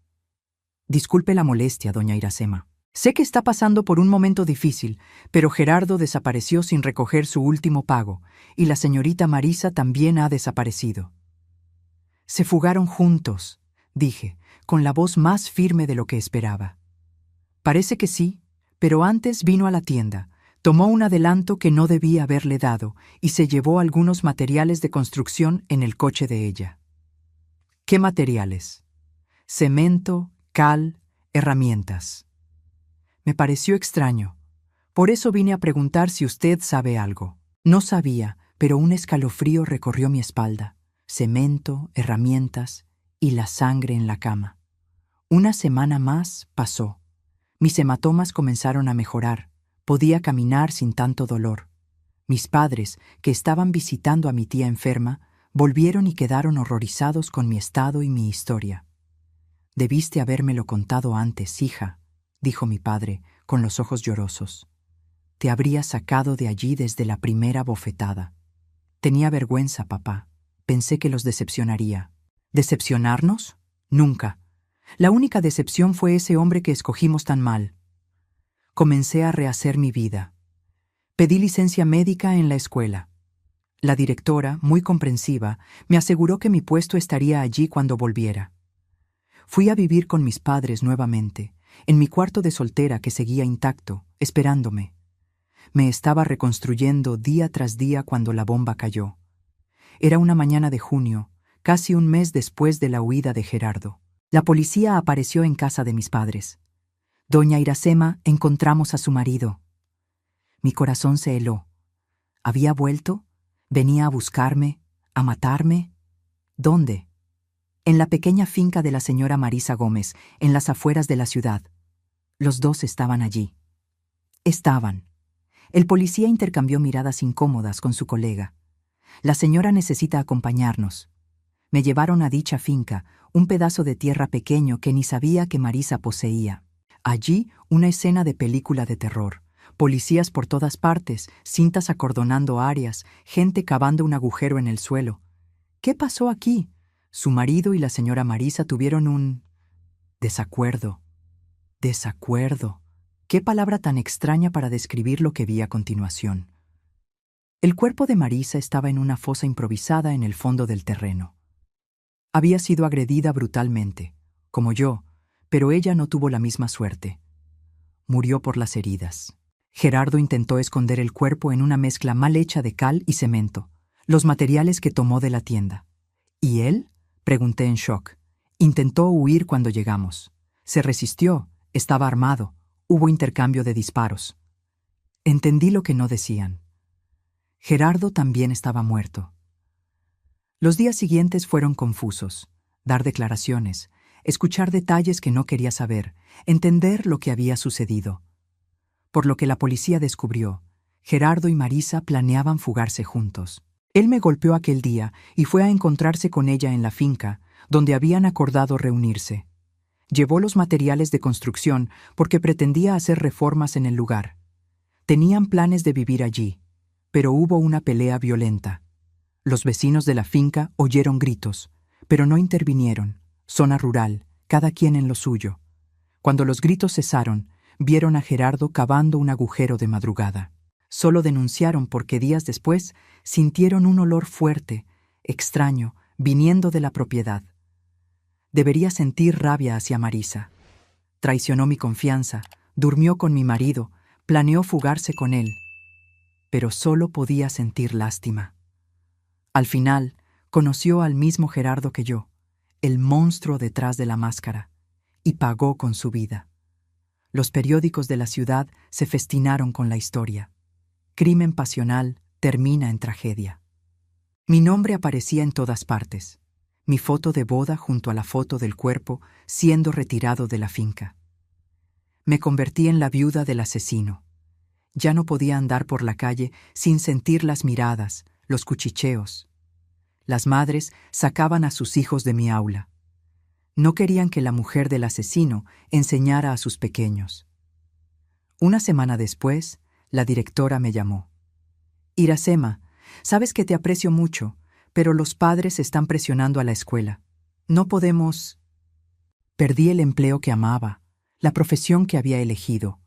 Disculpe la molestia, doña Iracema. Sé que está pasando por un momento difícil, pero Gerardo desapareció sin recoger su último pago, y la señorita Marisa también ha desaparecido. Se fugaron juntos, dije, con la voz más firme de lo que esperaba. Parece que sí, pero antes vino a la tienda, tomó un adelanto que no debía haberle dado y se llevó algunos materiales de construcción en el coche de ella. ¿Qué materiales? Cemento, cal, herramientas. Me pareció extraño. Por eso vine a preguntar si usted sabe algo. No sabía, pero un escalofrío recorrió mi espalda. Cemento, herramientas y la sangre en la cama. Una semana más pasó. Mis hematomas comenzaron a mejorar. Podía caminar sin tanto dolor. Mis padres, que estaban visitando a mi tía enferma, volvieron y quedaron horrorizados con mi estado y mi historia. Debiste habérmelo contado antes, hija, dijo mi padre, con los ojos llorosos. Te habría sacado de allí desde la primera bofetada. Tenía vergüenza, papá. Pensé que los decepcionaría. ¿Decepcionarnos? Nunca. La única decepción fue ese hombre que escogimos tan mal. Comencé a rehacer mi vida. Pedí licencia médica en la escuela. La directora, muy comprensiva, me aseguró que mi puesto estaría allí cuando volviera. Fui a vivir con mis padres nuevamente, en mi cuarto de soltera que seguía intacto, esperándome. Me estaba reconstruyendo día tras día cuando la bomba cayó. Era una mañana de junio, casi un mes después de la huida de Gerardo. La policía apareció en casa de mis padres. Doña Iracema, encontramos a su marido. Mi corazón se heló. ¿Había vuelto? ¿Venía a buscarme? ¿A matarme? ¿Dónde? En la pequeña finca de la señora Marisa Gómez, en las afueras de la ciudad. Los dos estaban allí. Estaban. El policía intercambió miradas incómodas con su colega. La señora necesita acompañarnos. Me llevaron a dicha finca, un pedazo de tierra pequeño que ni sabía que Marisa poseía. Allí, una escena de película de terror. Policías por todas partes, cintas acordonando áreas, gente cavando un agujero en el suelo. ¿Qué pasó aquí? Su marido y la señora Marisa tuvieron un desacuerdo. Desacuerdo. Qué palabra tan extraña para describir lo que vi a continuación. El cuerpo de Marisa estaba en una fosa improvisada en el fondo del terreno. Había sido agredida brutalmente, como yo, pero ella no tuvo la misma suerte. Murió por las heridas. Gerardo intentó esconder el cuerpo en una mezcla mal hecha de cal y cemento, los materiales que tomó de la tienda. ¿Y él? Pregunté en shock. Intentó huir cuando llegamos. Se resistió, estaba armado, hubo intercambio de disparos. Entendí lo que no decían. Gerardo también estaba muerto. Los días siguientes fueron confusos. Dar declaraciones, escuchar detalles que no quería saber, entender lo que había sucedido. Por lo que la policía descubrió, Gerardo y Marisa planeaban fugarse juntos. Él me golpeó aquel día y fue a encontrarse con ella en la finca, donde habían acordado reunirse. Llevó los materiales de construcción porque pretendía hacer reformas en el lugar. Tenían planes de vivir allí, pero hubo una pelea violenta. Los vecinos de la finca oyeron gritos, pero no intervinieron. Zona rural, cada quien en lo suyo. Cuando los gritos cesaron, vieron a Gerardo cavando un agujero de madrugada. Solo denunciaron porque días después sintieron un olor fuerte, extraño, viniendo de la propiedad. Debería sentir rabia hacia Marisa. Traicionó mi confianza, durmió con mi marido, planeó fugarse con él, pero solo podía sentir lástima. Al final, conoció al mismo Gerardo que yo, el monstruo detrás de la máscara, y pagó con su vida. Los periódicos de la ciudad se festinaron con la historia. Crimen pasional termina en tragedia. Mi nombre aparecía en todas partes. Mi foto de boda junto a la foto del cuerpo siendo retirado de la finca. Me convertí en la viuda del asesino. Ya no podía andar por la calle sin sentir las miradas, los cuchicheos. Las madres sacaban a sus hijos de mi aula. No querían que la mujer del asesino enseñara a sus pequeños. Una semana después, la directora me llamó. Iracema, sabes que te aprecio mucho, pero los padres están presionando a la escuela. No podemos... Perdí el empleo que amaba, la profesión que había elegido.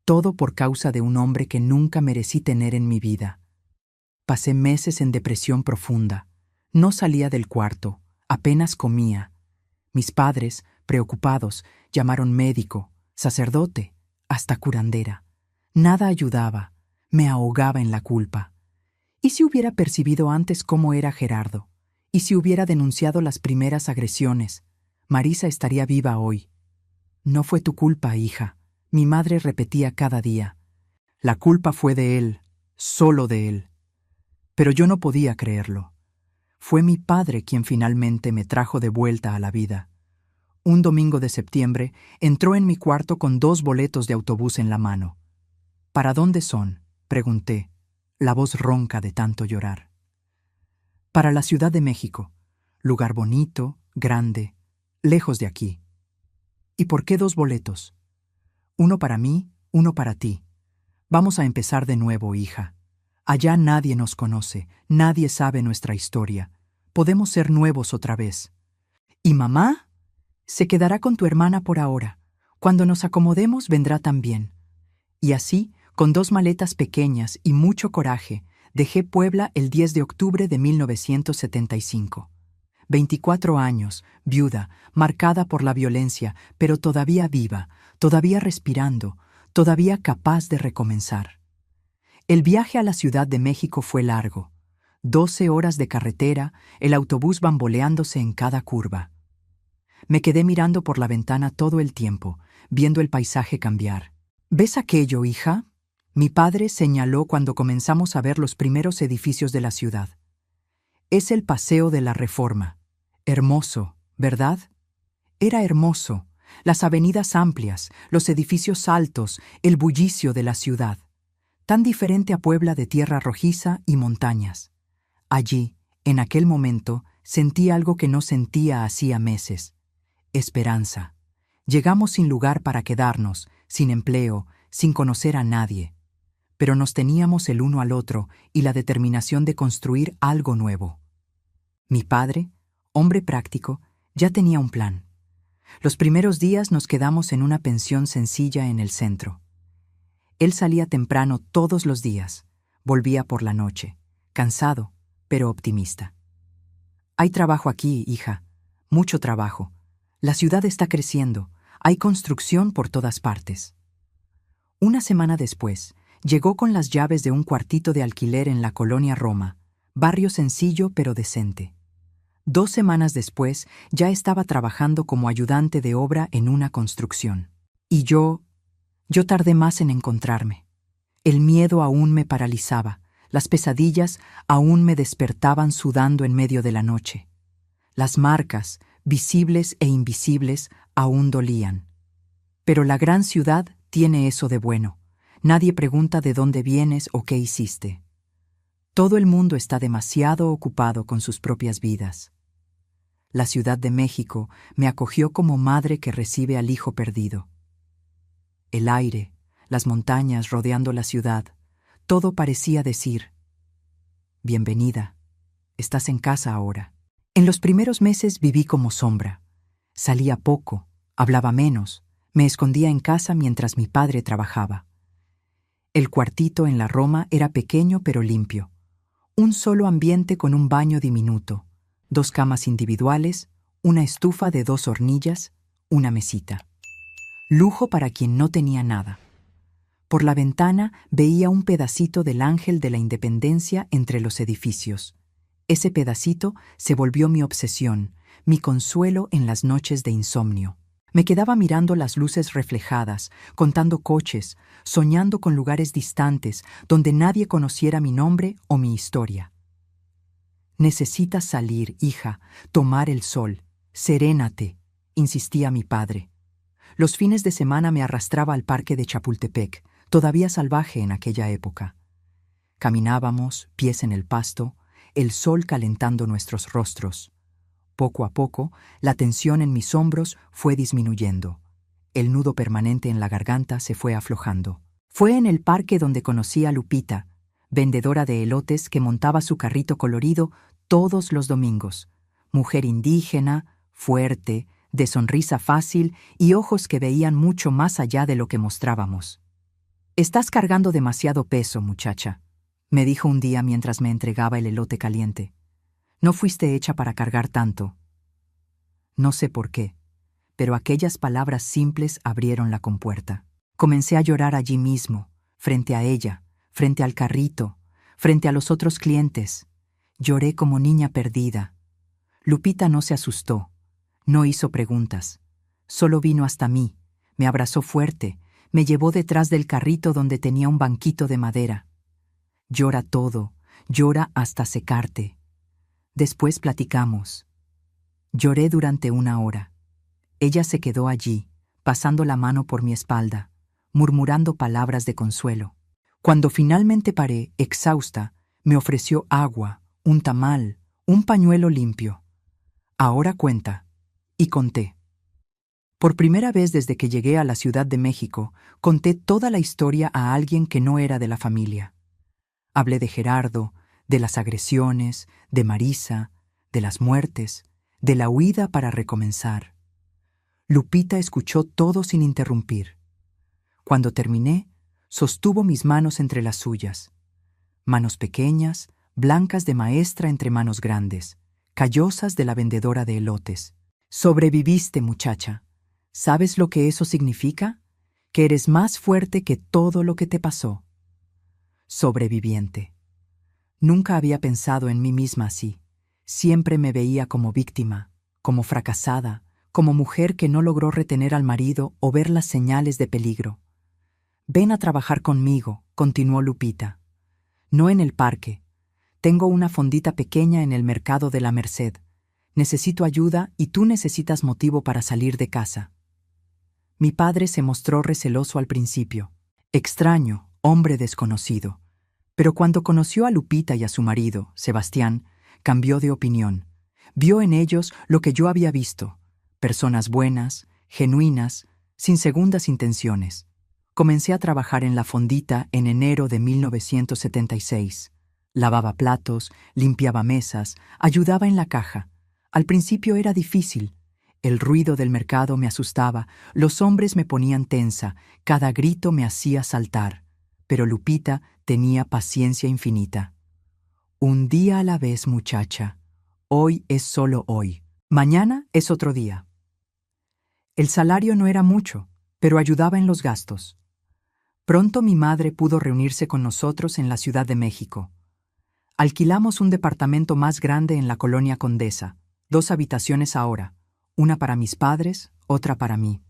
Todo por causa de un hombre que nunca merecí tener en mi vida. Pasé meses en depresión profunda. No salía del cuarto, apenas comía. Mis padres, preocupados, llamaron médico, sacerdote, hasta curandera. Nada ayudaba, me ahogaba en la culpa. ¿Y si hubiera percibido antes cómo era Gerardo? ¿Y si hubiera denunciado las primeras agresiones? Marisa estaría viva hoy. No fue tu culpa, hija, mi madre repetía cada día. La culpa fue de él, solo de él. Pero yo no podía creerlo. Fue mi padre quien finalmente me trajo de vuelta a la vida. Un domingo de septiembre entró en mi cuarto con 2 boletos de autobús en la mano. ¿Para dónde son?, pregunté, la voz ronca de tanto llorar. Para la Ciudad de México, lugar bonito, grande, lejos de aquí. ¿Y por qué 2 boletos? Uno para mí, uno para ti. Vamos a empezar de nuevo, hija. Allá nadie nos conoce, nadie sabe nuestra historia. Podemos ser nuevos otra vez. ¿Y mamá? Se quedará con tu hermana por ahora. Cuando nos acomodemos vendrá también. Y así, con 2 maletas pequeñas y mucho coraje, dejé Puebla el 10 de octubre de 1975. 24 años, viuda, marcada por la violencia, pero todavía viva, todavía respirando, todavía capaz de recomenzar. El viaje a la Ciudad de México fue largo. 12 horas de carretera, el autobús bamboleándose en cada curva. Me quedé mirando por la ventana todo el tiempo, viendo el paisaje cambiar. ¿Ves aquello, hija?, mi padre señaló cuando comenzamos a ver los primeros edificios de la ciudad. Es el Paseo de la Reforma. Hermoso, ¿verdad? Era hermoso. Las avenidas amplias, los edificios altos, el bullicio de la ciudad. Tan diferente a Puebla de tierra rojiza y montañas. Allí, en aquel momento, sentí algo que no sentía hacía meses. Esperanza. Llegamos sin lugar para quedarnos, sin empleo, sin conocer a nadie. Pero nos teníamos el uno al otro y la determinación de construir algo nuevo. Mi padre, hombre práctico, ya tenía un plan. Los primeros días nos quedamos en una pensión sencilla en el centro. Él salía temprano todos los días, volvía por la noche, cansado, pero optimista. Hay trabajo aquí, hija, mucho trabajo. La ciudad está creciendo, hay construcción por todas partes. Una semana después, llegó con las llaves de un cuartito de alquiler en la colonia Roma, barrio sencillo pero decente. 2 semanas después, ya estaba trabajando como ayudante de obra en una construcción. Y yo tardé más en encontrarme. El miedo aún me paralizaba, las pesadillas aún me despertaban sudando en medio de la noche. Las marcas, visibles e invisibles, aún dolían. Pero la gran ciudad tiene eso de bueno. Nadie pregunta de dónde vienes o qué hiciste. Todo el mundo está demasiado ocupado con sus propias vidas. La Ciudad de México me acogió como madre que recibe al hijo perdido. El aire, las montañas rodeando la ciudad, todo parecía decir: bienvenida, estás en casa ahora. En los primeros meses viví como sombra. Salía poco, hablaba menos, me escondía en casa mientras mi padre trabajaba. El cuartito en la Roma era pequeño pero limpio. Un solo ambiente con un baño diminuto, 2 camas individuales, una estufa de 2 hornillas, una mesita. Lujo para quien no tenía nada. Por la ventana veía un pedacito del Ángel de la Independencia entre los edificios. Ese pedacito se volvió mi obsesión, mi consuelo en las noches de insomnio. Me quedaba mirando las luces reflejadas, contando coches, soñando con lugares distantes donde nadie conociera mi nombre o mi historia. «Necesitas salir, hija, tomar el sol. Serénate», insistía mi padre. Los fines de semana me arrastraba al parque de Chapultepec, todavía salvaje en aquella época. Caminábamos, pies en el pasto, el sol calentando nuestros rostros. Poco a poco, la tensión en mis hombros fue disminuyendo. El nudo permanente en la garganta se fue aflojando. Fue en el parque donde conocí a Lupita, vendedora de elotes que montaba su carrito colorido todos los domingos. Mujer indígena, fuerte, de sonrisa fácil y ojos que veían mucho más allá de lo que mostrábamos. «Estás cargando demasiado peso, muchacha», me dijo un día mientras me entregaba el elote caliente. «No fuiste hecha para cargar tanto». No sé por qué, pero aquellas palabras simples abrieron la compuerta. Comencé a llorar allí mismo, frente a ella, frente al carrito, frente a los otros clientes. Lloré como niña perdida. Lupita no se asustó, no hizo preguntas. Solo vino hasta mí, me abrazó fuerte, me llevó detrás del carrito donde tenía un banquito de madera. «Llora todo, llora hasta secarte». Después platicamos. Lloré durante 1 hora. Ella se quedó allí, pasando la mano por mi espalda, murmurando palabras de consuelo. Cuando finalmente paré, exhausta, me ofreció agua, un tamal, un pañuelo limpio. «Ahora cuenta». Y conté. Por primera vez desde que llegué a la Ciudad de México, conté toda la historia a alguien que no era de la familia. Hablé de Gerardo, de las agresiones, de Marisa, de las muertes, de la huida para recomenzar. Lupita escuchó todo sin interrumpir. Cuando terminé, sostuvo mis manos entre las suyas. Manos pequeñas, blancas de maestra entre manos grandes, callosas de la vendedora de elotes. «Sobreviviste, muchacha. ¿Sabes lo que eso significa? Que eres más fuerte que todo lo que te pasó». Sobreviviente. Nunca había pensado en mí misma así. Siempre me veía como víctima, como fracasada, como mujer que no logró retener al marido o ver las señales de peligro. «Ven a trabajar conmigo», continuó Lupita. «No en el parque. Tengo una fondita pequeña en el mercado de la Merced. Necesito ayuda y tú necesitas motivo para salir de casa». Mi padre se mostró receloso al principio. Extraño, hombre desconocido. Pero cuando conoció a Lupita y a su marido, Sebastián, cambió de opinión. Vio en ellos lo que yo había visto: personas buenas, genuinas, sin segundas intenciones. Comencé a trabajar en la fondita en enero de 1976. Lavaba platos, limpiaba mesas, ayudaba en la caja. Al principio era difícil. El ruido del mercado me asustaba, los hombres me ponían tensa, cada grito me hacía saltar. Pero Lupita tenía paciencia infinita. «Un día a la vez, muchacha. Hoy es solo hoy. Mañana es otro día». El salario no era mucho, pero ayudaba en los gastos. Pronto mi madre pudo reunirse con nosotros en la Ciudad de México. Alquilamos un departamento más grande en la colonia Condesa, 2 habitaciones ahora, una para mis padres, otra para mí.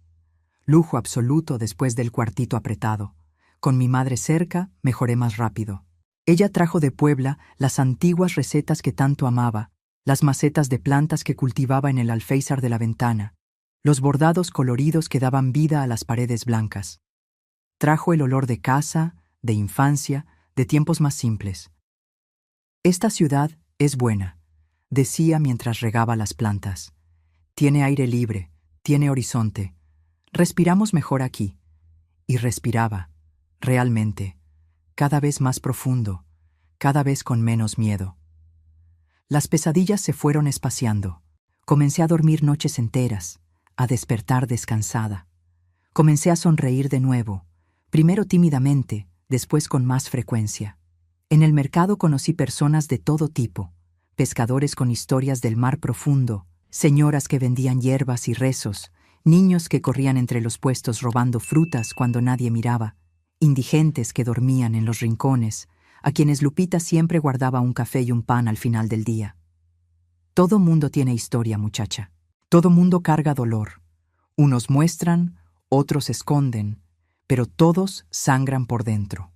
Lujo absoluto después del cuartito apretado. Con mi madre cerca, mejoré más rápido. Ella trajo de Puebla las antiguas recetas que tanto amaba, las macetas de plantas que cultivaba en el alféizar de la ventana, los bordados coloridos que daban vida a las paredes blancas. Trajo el olor de casa, de infancia, de tiempos más simples. «Esta ciudad es buena», decía mientras regaba las plantas. «Tiene aire libre, tiene horizonte. Respiramos mejor aquí». Y respiraba, realmente, cada vez más profundo, cada vez con menos miedo. Las pesadillas se fueron espaciando. Comencé a dormir noches enteras, a despertar descansada. Comencé a sonreír de nuevo, primero tímidamente, después con más frecuencia. En el mercado conocí personas de todo tipo, pescadores con historias del mar profundo, señoras que vendían hierbas y rezos, niños que corrían entre los puestos robando frutas cuando nadie miraba, indigentes que dormían en los rincones, a quienes Lupita siempre guardaba un café y un pan al final del día. Todo mundo tiene historia, muchacha. Todo mundo carga dolor. Unos muestran, otros esconden, pero todos sangran por dentro.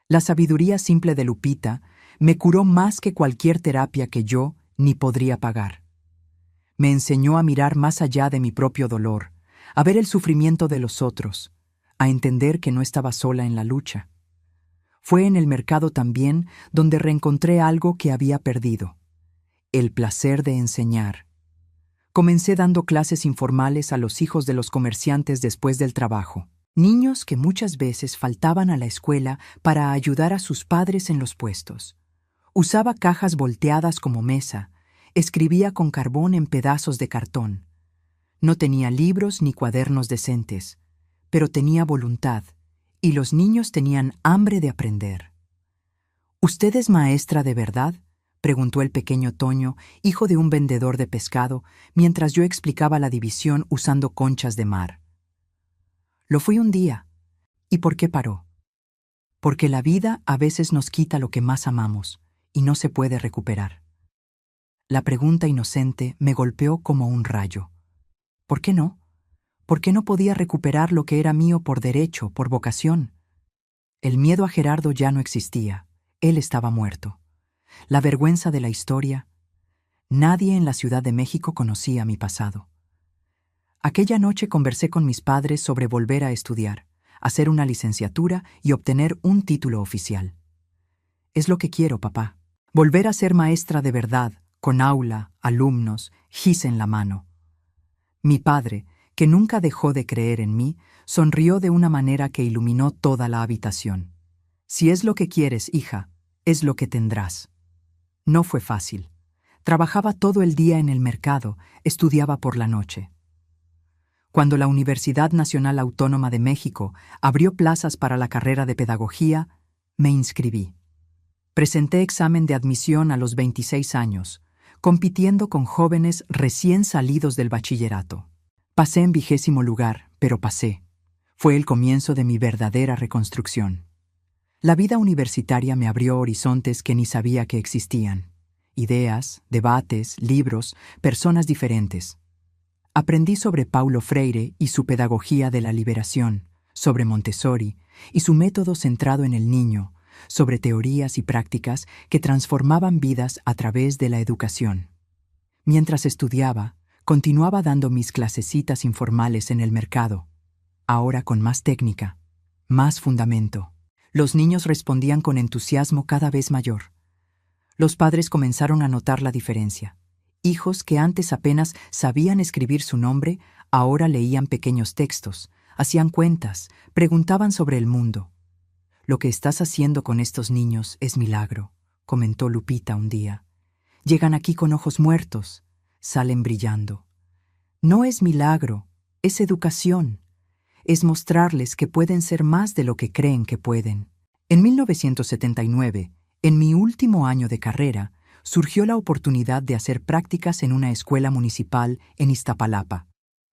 La sabiduría simple de Lupita me curó más que cualquier terapia que yo ni podría pagar. Me enseñó a mirar más allá de mi propio dolor, a ver el sufrimiento de los otros, a entender que no estaba sola en la lucha. Fue en el mercado también donde reencontré algo que había perdido: el placer de enseñar. Comencé dando clases informales a los hijos de los comerciantes después del trabajo. Niños que muchas veces faltaban a la escuela para ayudar a sus padres en los puestos. Usaba cajas volteadas como mesa, escribía con carbón en pedazos de cartón. No tenía libros ni cuadernos decentes, pero tenía voluntad, y los niños tenían hambre de aprender. ¿Usted es maestra de verdad?, preguntó el pequeño Toño, hijo de un vendedor de pescado, mientras yo explicaba la división usando conchas de mar. Lo fui un día. ¿Y por qué paró? Porque la vida a veces nos quita lo que más amamos, y no se puede recuperar. La pregunta inocente me golpeó como un rayo. ¿Por qué no? ¿Por qué no podía recuperar lo que era mío por derecho, por vocación? El miedo a Gerardo ya no existía. Él estaba muerto. La vergüenza de la historia. Nadie en la Ciudad de México conocía mi pasado. Aquella noche conversé con mis padres sobre volver a estudiar, hacer una licenciatura y obtener un título oficial. Es lo que quiero, papá. Volver a ser maestra de verdad, con aula, alumnos, gis en la mano. Mi padre, que nunca dejó de creer en mí, sonrió de una manera que iluminó toda la habitación. Si es lo que quieres, hija, es lo que tendrás. No fue fácil. Trabajaba todo el día en el mercado, estudiaba por la noche. Cuando la Universidad Nacional Autónoma de México abrió plazas para la carrera de pedagogía, me inscribí. Presenté examen de admisión a los 26 años, compitiendo con jóvenes recién salidos del bachillerato. Pasé en 20º lugar, pero pasé. Fue el comienzo de mi verdadera reconstrucción. La vida universitaria me abrió horizontes que ni sabía que existían. Ideas, debates, libros, personas diferentes. Aprendí sobre Paulo Freire y su pedagogía de la liberación, sobre Montessori y su método centrado en el niño, sobre teorías y prácticas que transformaban vidas a través de la educación. Mientras estudiaba, continuaba dando mis clasecitas informales en el mercado, ahora con más técnica, más fundamento. Los niños respondían con entusiasmo cada vez mayor. Los padres comenzaron a notar la diferencia. Hijos que antes apenas sabían escribir su nombre, ahora leían pequeños textos, hacían cuentas, preguntaban sobre el mundo. «Lo que estás haciendo con estos niños es milagro», comentó Lupita un día. «Llegan aquí con ojos muertos, salen brillando». No es milagro, es educación. Es mostrarles que pueden ser más de lo que creen que pueden. En 1979, en mi último año de carrera, surgió la oportunidad de hacer prácticas en una escuela municipal en Iztapalapa,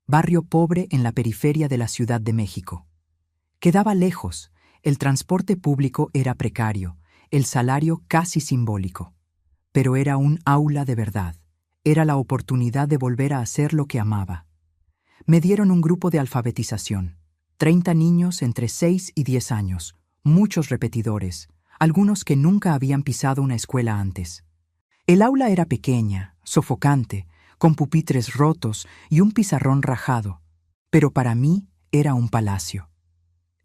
barrio pobre en la periferia de la Ciudad de México. Quedaba lejos, el transporte público era precario, el salario casi simbólico. Pero era un aula de verdad. Era la oportunidad de volver a hacer lo que amaba. Me dieron un grupo de alfabetización. 30 niños entre 6 y 10 años, muchos repetidores, algunos que nunca habían pisado una escuela antes. El aula era pequeña, sofocante, con pupitres rotos y un pizarrón rajado, pero para mí era un palacio.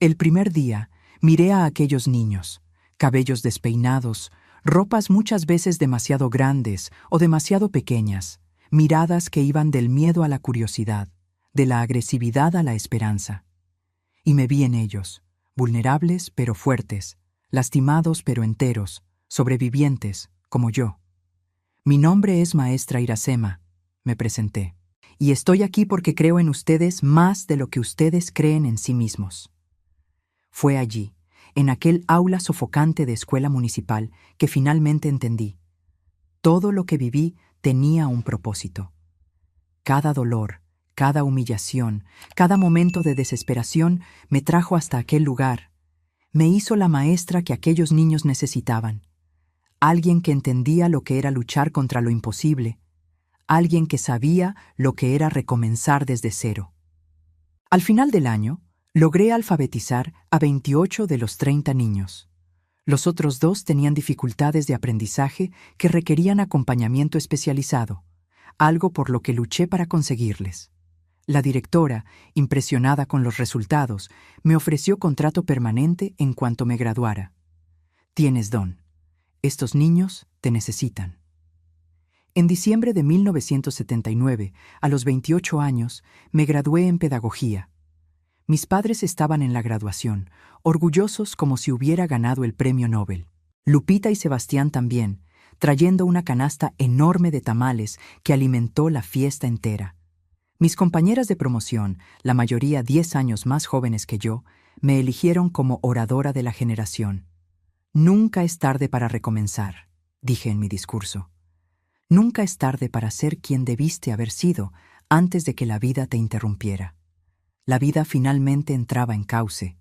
El primer día miré a aquellos niños, cabellos despeinados, ropas muchas veces demasiado grandes o demasiado pequeñas, miradas que iban del miedo a la curiosidad, de la agresividad a la esperanza. Y me vi en ellos, vulnerables pero fuertes, lastimados pero enteros, sobrevivientes, como yo. «Mi nombre es maestra Iracema», me presenté. y estoy aquí porque creo en ustedes más de lo que ustedes creen en sí mismos. Fue allí, en aquel aula sofocante de escuela municipal, que finalmente entendí. Todo lo que viví tenía un propósito. Cada dolor, cada humillación, cada momento de desesperación me trajo hasta aquel lugar. Me hizo la maestra que aquellos niños necesitaban. Alguien que entendía lo que era luchar contra lo imposible. Alguien que sabía lo que era recomenzar desde cero. Al final del año, logré alfabetizar a 28 de los 30 niños. Los otros 2 tenían dificultades de aprendizaje que requerían acompañamiento especializado, algo por lo que luché para conseguirles. La directora, impresionada con los resultados, me ofreció contrato permanente en cuanto me graduara. Tienes don. Estos niños te necesitan. En diciembre de 1979, a los 28 años, me gradué en pedagogía. Mis padres estaban en la graduación, orgullosos como si hubiera ganado el premio Nobel. Lupita y Sebastián también, trayendo una canasta enorme de tamales que alimentó la fiesta entera. Mis compañeras de promoción, la mayoría 10 años más jóvenes que yo, me eligieron como oradora de la generación. Nunca es tarde para recomenzar, dije en mi discurso. Nunca es tarde para ser quien debiste haber sido antes de que la vida te interrumpiera. La vida finalmente entraba en cauce.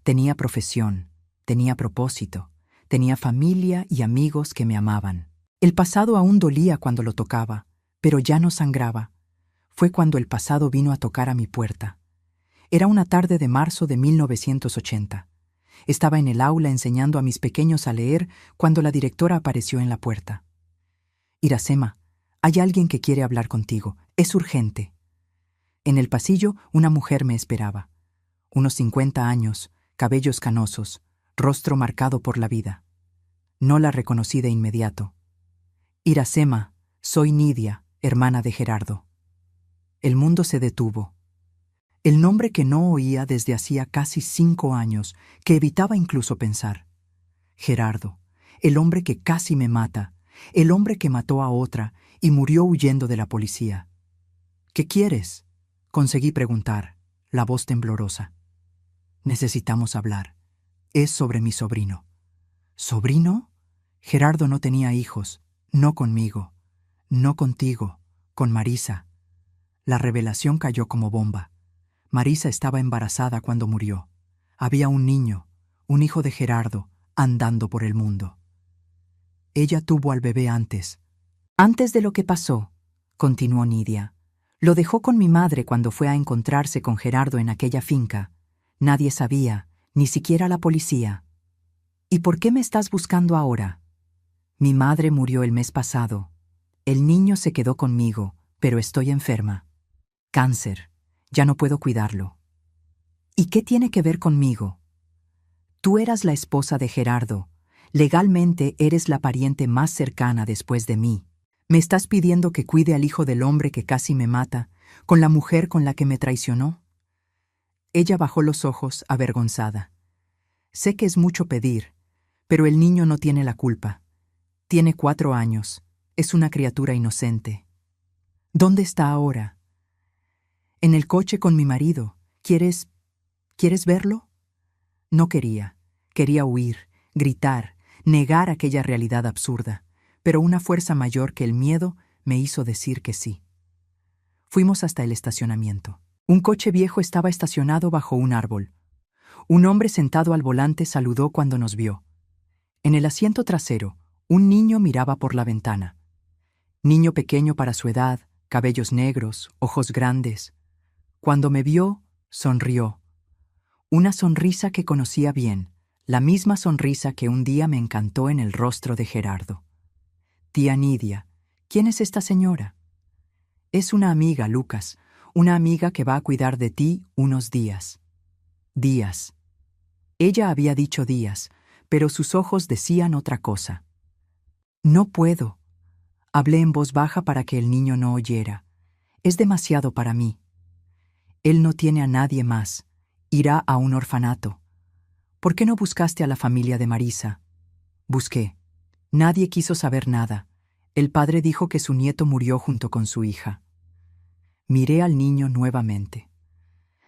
Tenía profesión, tenía propósito, tenía familia y amigos que me amaban. El pasado aún dolía cuando lo tocaba, pero ya no sangraba. Fue cuando el pasado vino a tocar a mi puerta. Era una tarde de marzo de 1980. Estaba en el aula enseñando a mis pequeños a leer cuando la directora apareció en la puerta. Iracema, hay alguien que quiere hablar contigo. Es urgente. En el pasillo, una mujer me esperaba. Unos 50 años, cabellos canosos, rostro marcado por la vida. No la reconocí de inmediato. Iracema, soy Nidia, hermana de Gerardo. El mundo se detuvo. El nombre que no oía desde hacía casi 5 años, que evitaba incluso pensar. Gerardo, el hombre que casi me mata, el hombre que mató a otra y murió huyendo de la policía. ¿Qué quieres?, conseguí preguntar, la voz temblorosa. Necesitamos hablar. Es sobre mi sobrino. ¿Sobrino? Gerardo no tenía hijos, no conmigo, no contigo, con Marisa. La revelación cayó como bomba. Marisa estaba embarazada cuando murió. Había un niño, un hijo de Gerardo, andando por el mundo. Ella tuvo al bebé antes. Antes de lo que pasó, continuó Nidia. Lo dejó con mi madre cuando fue a encontrarse con Gerardo en aquella finca. Nadie sabía, ni siquiera la policía. ¿Y por qué me estás buscando ahora? Mi madre murió el mes pasado. El niño se quedó conmigo, pero estoy enferma. Cáncer. Ya no puedo cuidarlo. ¿Y qué tiene que ver conmigo? Tú eras la esposa de Gerardo. Legalmente eres la pariente más cercana después de mí. ¿Me estás pidiendo que cuide al hijo del hombre que casi me mata, con la mujer con la que me traicionó? Ella bajó los ojos, avergonzada. Sé que es mucho pedir, pero el niño no tiene la culpa. Tiene 4 años. Es una criatura inocente. ¿Dónde está ahora? En el coche con mi marido. ¿Quieres verlo? No quería. Quería huir, gritar, negar aquella realidad absurda, pero una fuerza mayor que el miedo me hizo decir que sí. Fuimos hasta el estacionamiento. Un coche viejo estaba estacionado bajo un árbol. Un hombre sentado al volante saludó cuando nos vio. En el asiento trasero, un niño miraba por la ventana. Niño pequeño para su edad, cabellos negros, ojos grandes. Cuando me vio, sonrió. Una sonrisa que conocía bien, la misma sonrisa que un día me encantó en el rostro de Gerardo. Tía Nidia, ¿quién es esta señora? Es una amiga, Lucas, una amiga que va a cuidar de ti unos días. Días. Ella había dicho días, pero sus ojos decían otra cosa. No puedo. Hablé en voz baja para que el niño no oyera. Es demasiado para mí. Él no tiene a nadie más. Irá a un orfanato. ¿Por qué no buscaste a la familia de Marisa? Busqué. Nadie quiso saber nada. El padre dijo que su nieto murió junto con su hija. Miré al niño nuevamente.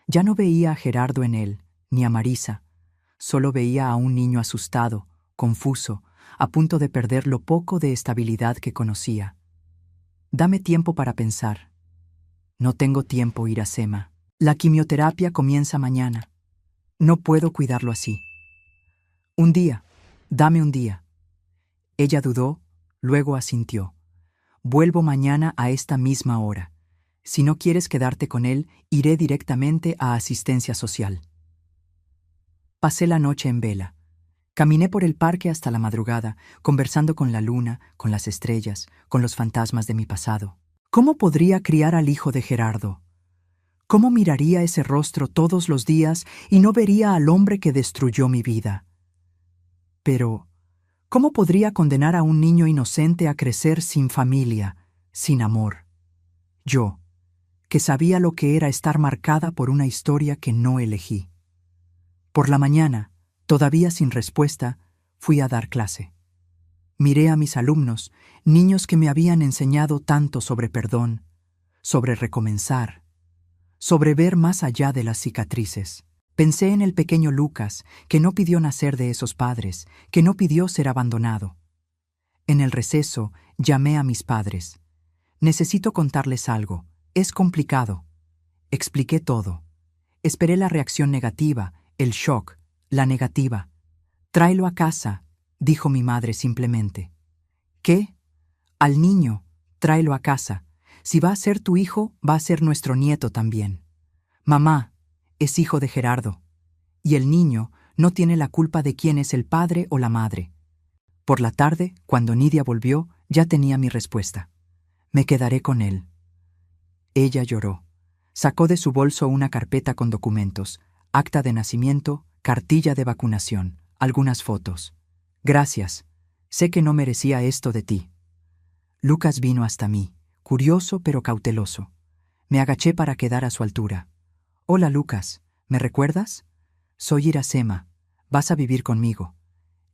Ya no veía a Gerardo en él, ni a Marisa. Solo veía a un niño asustado, confuso, a punto de perder lo poco de estabilidad que conocía. Dame tiempo para pensar. No tengo tiempo, Iracema. La quimioterapia comienza mañana. No puedo cuidarlo así. Un día. Dame un día. Ella dudó, luego asintió. Vuelvo mañana a esta misma hora. Si no quieres quedarte con él, iré directamente a asistencia social. Pasé la noche en vela. Caminé por el parque hasta la madrugada, conversando con la luna, con las estrellas, con los fantasmas de mi pasado. ¿Cómo podría criar al hijo de Gerardo? ¿Cómo miraría ese rostro todos los días y no vería al hombre que destruyó mi vida? Pero, ¿cómo podría condenar a un niño inocente a crecer sin familia, sin amor? Yo, que sabía lo que era estar marcada por una historia que no elegí. Por la mañana, todavía sin respuesta, fui a dar clase. Miré a mis alumnos, niños que me habían enseñado tanto sobre perdón, sobre recomenzar, sobre ver más allá de las cicatrices. Pensé en el pequeño Lucas, que no pidió nacer de esos padres, que no pidió ser abandonado. En el receso, llamé a mis padres. Necesito contarles algo. Es complicado. Expliqué todo. Esperé la reacción negativa, el shock, la negativa. Tráelo a casa, dijo mi madre simplemente. ¿Qué? Al niño, tráelo a casa. Si va a ser tu hijo, va a ser nuestro nieto también. Mamá, es hijo de Gerardo. Y el niño no tiene la culpa de quién es el padre o la madre. Por la tarde, cuando Nidia volvió, ya tenía mi respuesta. Me quedaré con él. Ella lloró. Sacó de su bolso una carpeta con documentos, acta de nacimiento, cartilla de vacunación, algunas fotos. Gracias. Sé que no merecía esto de ti. Lucas vino hasta mí, curioso pero cauteloso. Me agaché para quedar a su altura. Hola, Lucas. ¿Me recuerdas? Soy Iracema. Vas a vivir conmigo.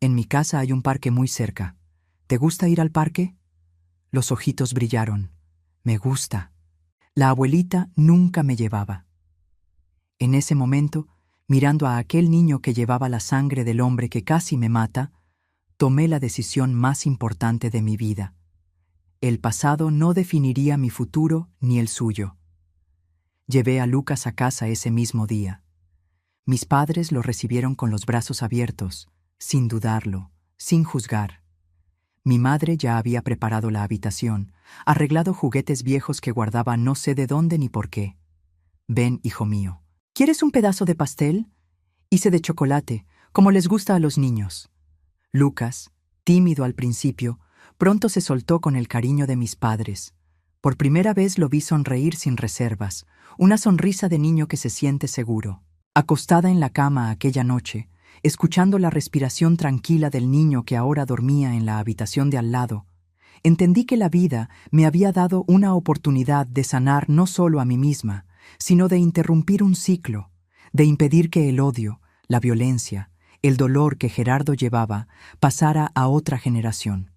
En mi casa hay un parque muy cerca. ¿Te gusta ir al parque? Los ojitos brillaron. Me gusta. La abuelita nunca me llevaba. En ese momento, mirando a aquel niño que llevaba la sangre del hombre que casi me mata, tomé la decisión más importante de mi vida. El pasado no definiría mi futuro ni el suyo. Llevé a Lucas a casa ese mismo día. Mis padres lo recibieron con los brazos abiertos, sin dudarlo, sin juzgar. Mi madre ya había preparado la habitación, arreglado juguetes viejos que guardaba no sé de dónde ni por qué. Ven, hijo mío. ¿Quieres un pedazo de pastel? Hice de chocolate, como les gusta a los niños. Lucas, tímido al principio, pronto se soltó con el cariño de mis padres. Por primera vez lo vi sonreír sin reservas, una sonrisa de niño que se siente seguro. Acostada en la cama aquella noche, escuchando la respiración tranquila del niño que ahora dormía en la habitación de al lado, entendí que la vida me había dado una oportunidad de sanar no solo a mí misma, sino de interrumpir un ciclo, de impedir que el odio, la violencia, el dolor que Gerardo llevaba pasara a otra generación.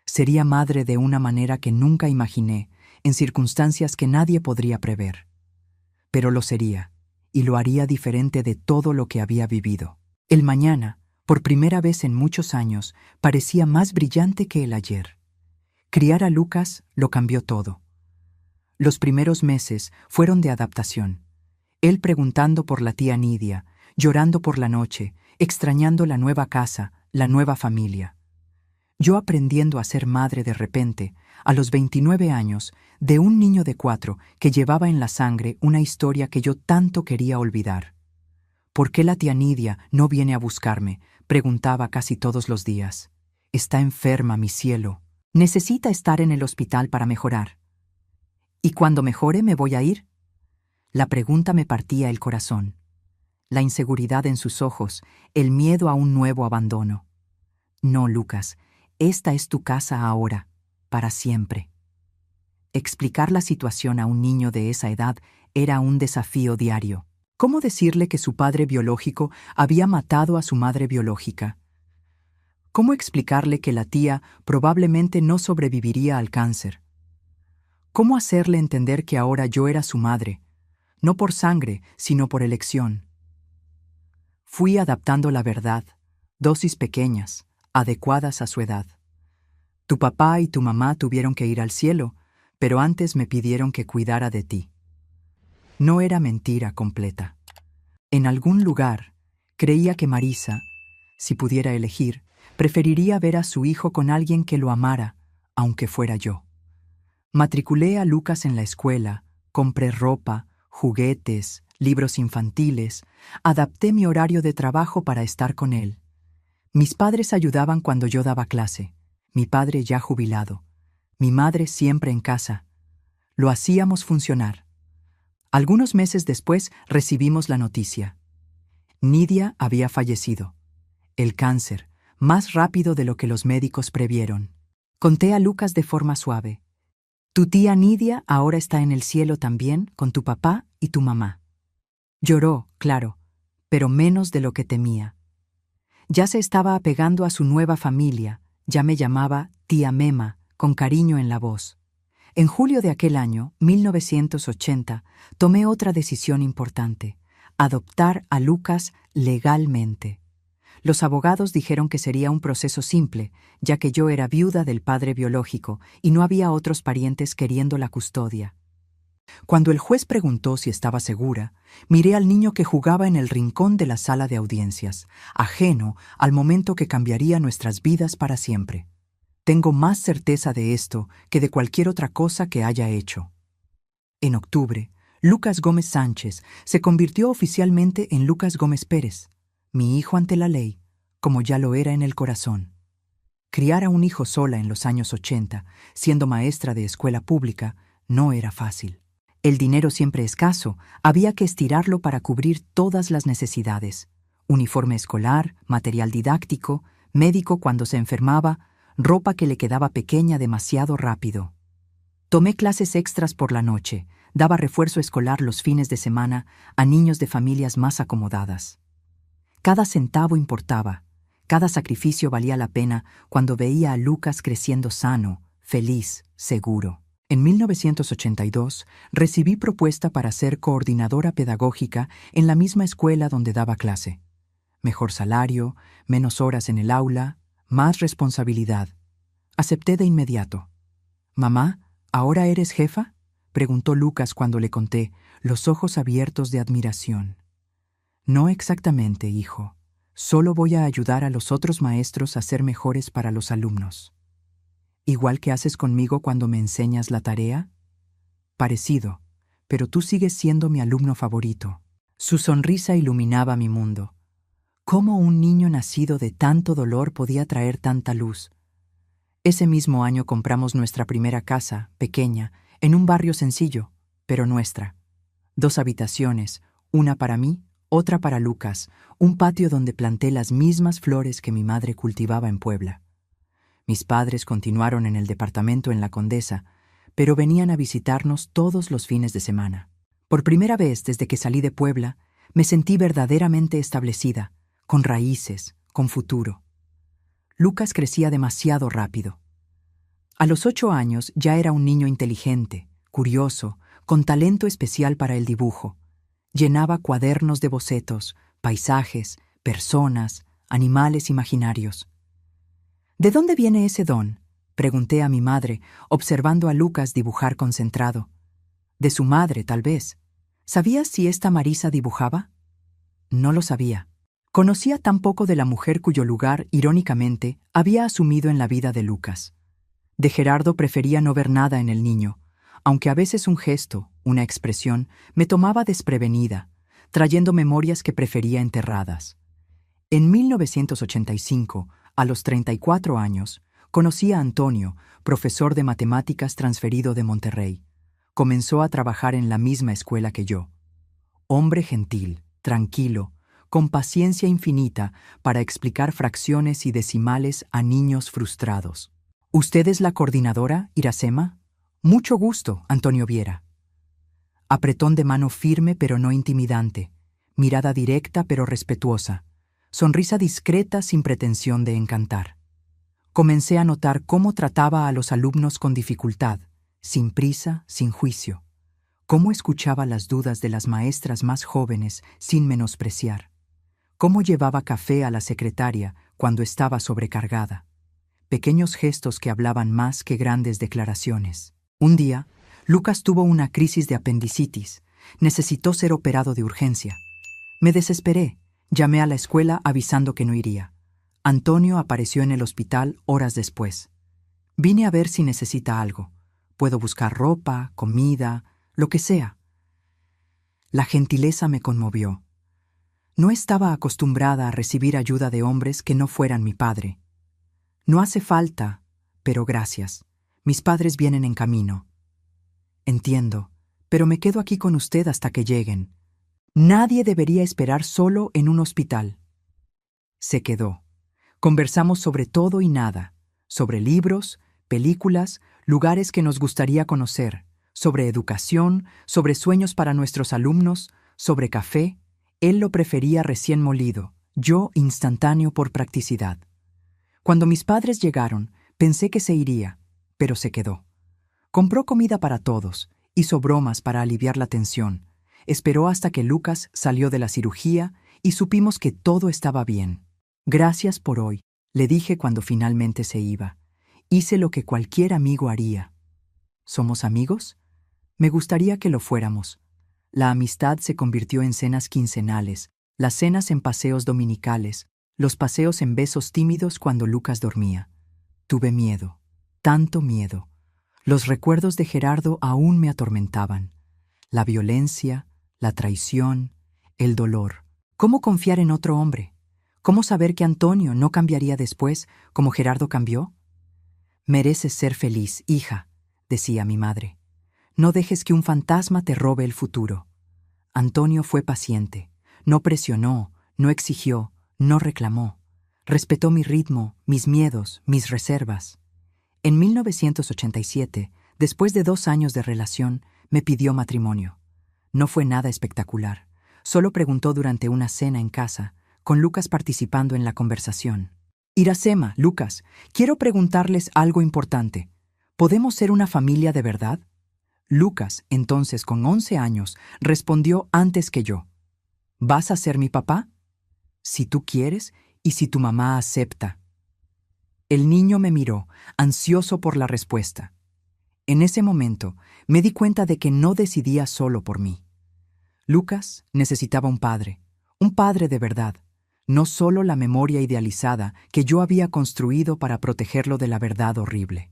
Sería madre de una manera que nunca imaginé, en circunstancias que nadie podría prever. Pero lo sería, y lo haría diferente de todo lo que había vivido. El mañana, por primera vez en muchos años, parecía más brillante que el ayer. Criar a Lucas lo cambió todo. Los primeros meses fueron de adaptación. Él preguntando por la tía Nidia, llorando por la noche, extrañando la nueva casa, la nueva familia. Yo aprendiendo a ser madre de repente, a los 29 años, de un niño de 4 que llevaba en la sangre una historia que yo tanto quería olvidar. ¿Por qué la tía Nidia no viene a buscarme?, preguntaba casi todos los días. Está enferma, mi cielo. Necesita estar en el hospital para mejorar. ¿Y cuando mejore me voy a ir? La pregunta me partía el corazón. La inseguridad en sus ojos, el miedo a un nuevo abandono. No, Lucas, esta es tu casa ahora, para siempre. Explicar la situación a un niño de esa edad era un desafío diario. ¿Cómo decirle que su padre biológico había matado a su madre biológica? ¿Cómo explicarle que la tía probablemente no sobreviviría al cáncer? ¿Cómo hacerle entender que ahora yo era su madre, no por sangre, sino por elección? Fui adaptando la verdad, dosis pequeñas, adecuadas a su edad. Tu papá y tu mamá tuvieron que ir al cielo, pero antes me pidieron que cuidara de ti. No era mentira completa. En algún lugar, creía que Marisa, si pudiera elegir, preferiría ver a su hijo con alguien que lo amara, aunque fuera yo. Matriculé a Lucas en la escuela, compré ropa, juguetes, libros infantiles, adapté mi horario de trabajo para estar con él. Mis padres ayudaban cuando yo daba clase, mi padre ya jubilado, mi madre siempre en casa. Lo hacíamos funcionar. Algunos meses después recibimos la noticia. Nidia había fallecido. El cáncer, más rápido de lo que los médicos previeron. Conté a Lucas de forma suave. Tu tía Nidia ahora está en el cielo también, con tu papá y tu mamá. Lloró, claro, pero menos de lo que temía. Ya se estaba apegando a su nueva familia, ya me llamaba tía Mema, con cariño en la voz. En julio de aquel año, 1980, tomé otra decisión importante: adoptar a Lucas legalmente. Los abogados dijeron que sería un proceso simple, ya que yo era viuda del padre biológico y no había otros parientes queriendo la custodia. Cuando el juez preguntó si estaba segura, miré al niño que jugaba en el rincón de la sala de audiencias, ajeno al momento que cambiaría nuestras vidas para siempre. Tengo más certeza de esto que de cualquier otra cosa que haya hecho. En octubre, Lucas Gómez Sánchez se convirtió oficialmente en Lucas Gómez Pérez, mi hijo ante la ley, como ya lo era en el corazón. Criar a un hijo sola en los años 80, siendo maestra de escuela pública, no era fácil. El dinero siempre escaso, había que estirarlo para cubrir todas las necesidades: uniforme escolar, material didáctico, médico cuando se enfermaba, ropa que le quedaba pequeña demasiado rápido. Tomé clases extras por la noche, daba refuerzo escolar los fines de semana a niños de familias más acomodadas. Cada centavo importaba, cada sacrificio valía la pena cuando veía a Lucas creciendo sano, feliz, seguro. En 1982 recibí propuesta para ser coordinadora pedagógica en la misma escuela donde daba clase. Mejor salario, menos horas en el aula, más responsabilidad. Acepté de inmediato. «Mamá, ¿ahora eres jefa?», preguntó Lucas cuando le conté, los ojos abiertos de admiración. «No exactamente, hijo. Solo voy a ayudar a los otros maestros a ser mejores para los alumnos». «¿Igual que haces conmigo cuando me enseñas la tarea?». «Parecido, pero tú sigues siendo mi alumno favorito». Su sonrisa iluminaba mi mundo. ¿Cómo un niño nacido de tanto dolor podía traer tanta luz? Ese mismo año compramos nuestra primera casa, pequeña, en un barrio sencillo, pero nuestra. 2 habitaciones, una para mí, otra para Lucas, un patio donde planté las mismas flores que mi madre cultivaba en Puebla. Mis padres continuaron en el departamento en La Condesa, pero venían a visitarnos todos los fines de semana. Por primera vez desde que salí de Puebla, me sentí verdaderamente establecida, con raíces, con futuro. Lucas crecía demasiado rápido. A los 8 años ya era un niño inteligente, curioso, con talento especial para el dibujo. Llenaba cuadernos de bocetos, paisajes, personas, animales imaginarios. «¿De dónde viene ese don?», pregunté a mi madre, observando a Lucas dibujar concentrado. «De su madre, tal vez. ¿Sabías si esta Marisa dibujaba?». No lo sabía. Conocía tan poco de la mujer cuyo lugar, irónicamente, había asumido en la vida de Lucas. De Gerardo prefería no ver nada en el niño, aunque a veces un gesto, una expresión, me tomaba desprevenida, trayendo memorias que prefería enterradas. En 1985, a los 34 años, conocí a Antonio, profesor de matemáticas transferido de Monterrey. Comenzó a trabajar en la misma escuela que yo. Hombre gentil, tranquilo, con paciencia infinita para explicar fracciones y decimales a niños frustrados. «¿Usted es la coordinadora, Iracema?». «Mucho gusto, Antonio Viera». Apretón de mano firme pero no intimidante, mirada directa pero respetuosa, sonrisa discreta sin pretensión de encantar. Comencé a notar cómo trataba a los alumnos con dificultad, sin prisa, sin juicio. Cómo escuchaba las dudas de las maestras más jóvenes sin menospreciar. Cómo llevaba café a la secretaria cuando estaba sobrecargada. Pequeños gestos que hablaban más que grandes declaraciones. Un día, Lucas tuvo una crisis de apendicitis. Necesitó ser operado de urgencia. Me desesperé. Llamé a la escuela avisando que no iría. Antonio apareció en el hospital horas después. Vine a ver si necesita algo. Puedo buscar ropa, comida, lo que sea. La gentileza me conmovió. No estaba acostumbrada a recibir ayuda de hombres que no fueran mi padre. No hace falta, pero gracias. Mis padres vienen en camino. Entiendo, pero me quedo aquí con usted hasta que lleguen. Nadie debería esperar solo en un hospital. Se quedó. Conversamos sobre todo y nada, sobre libros, películas, lugares que nos gustaría conocer, sobre educación, sobre sueños para nuestros alumnos, sobre café. Él lo prefería recién molido, yo instantáneo por practicidad. Cuando mis padres llegaron, pensé que se iría, pero se quedó. Compró comida para todos, hizo bromas para aliviar la tensión, esperó hasta que Lucas salió de la cirugía y supimos que todo estaba bien. Gracias por hoy, le dije cuando finalmente se iba. Hice lo que cualquier amigo haría. ¿Somos amigos? Me gustaría que lo fuéramos. La amistad se convirtió en cenas quincenales, las cenas en paseos dominicales, los paseos en besos tímidos cuando Lucas dormía. Tuve miedo, tanto miedo. Los recuerdos de Gerardo aún me atormentaban. La violencia, la traición, el dolor. ¿Cómo confiar en otro hombre? ¿Cómo saber que Antonio no cambiaría después como Gerardo cambió? Mereces ser feliz, hija, decía mi madre. No dejes que un fantasma te robe el futuro. Antonio fue paciente. No presionó, no exigió, no reclamó. Respetó mi ritmo, mis miedos, mis reservas. En 1987, después de 2 años de relación, me pidió matrimonio. No fue nada espectacular. Solo preguntó durante una cena en casa, con Lucas participando en la conversación. Iracema, Lucas, quiero preguntarles algo importante. ¿Podemos ser una familia de verdad? Lucas, entonces con 11 años, respondió antes que yo. ¿Vas a ser mi papá? Si tú quieres y si tu mamá acepta. El niño me miró, ansioso por la respuesta. En ese momento, me di cuenta de que no decidía solo por mí. Lucas necesitaba un padre de verdad, no solo la memoria idealizada que yo había construido para protegerlo de la verdad horrible.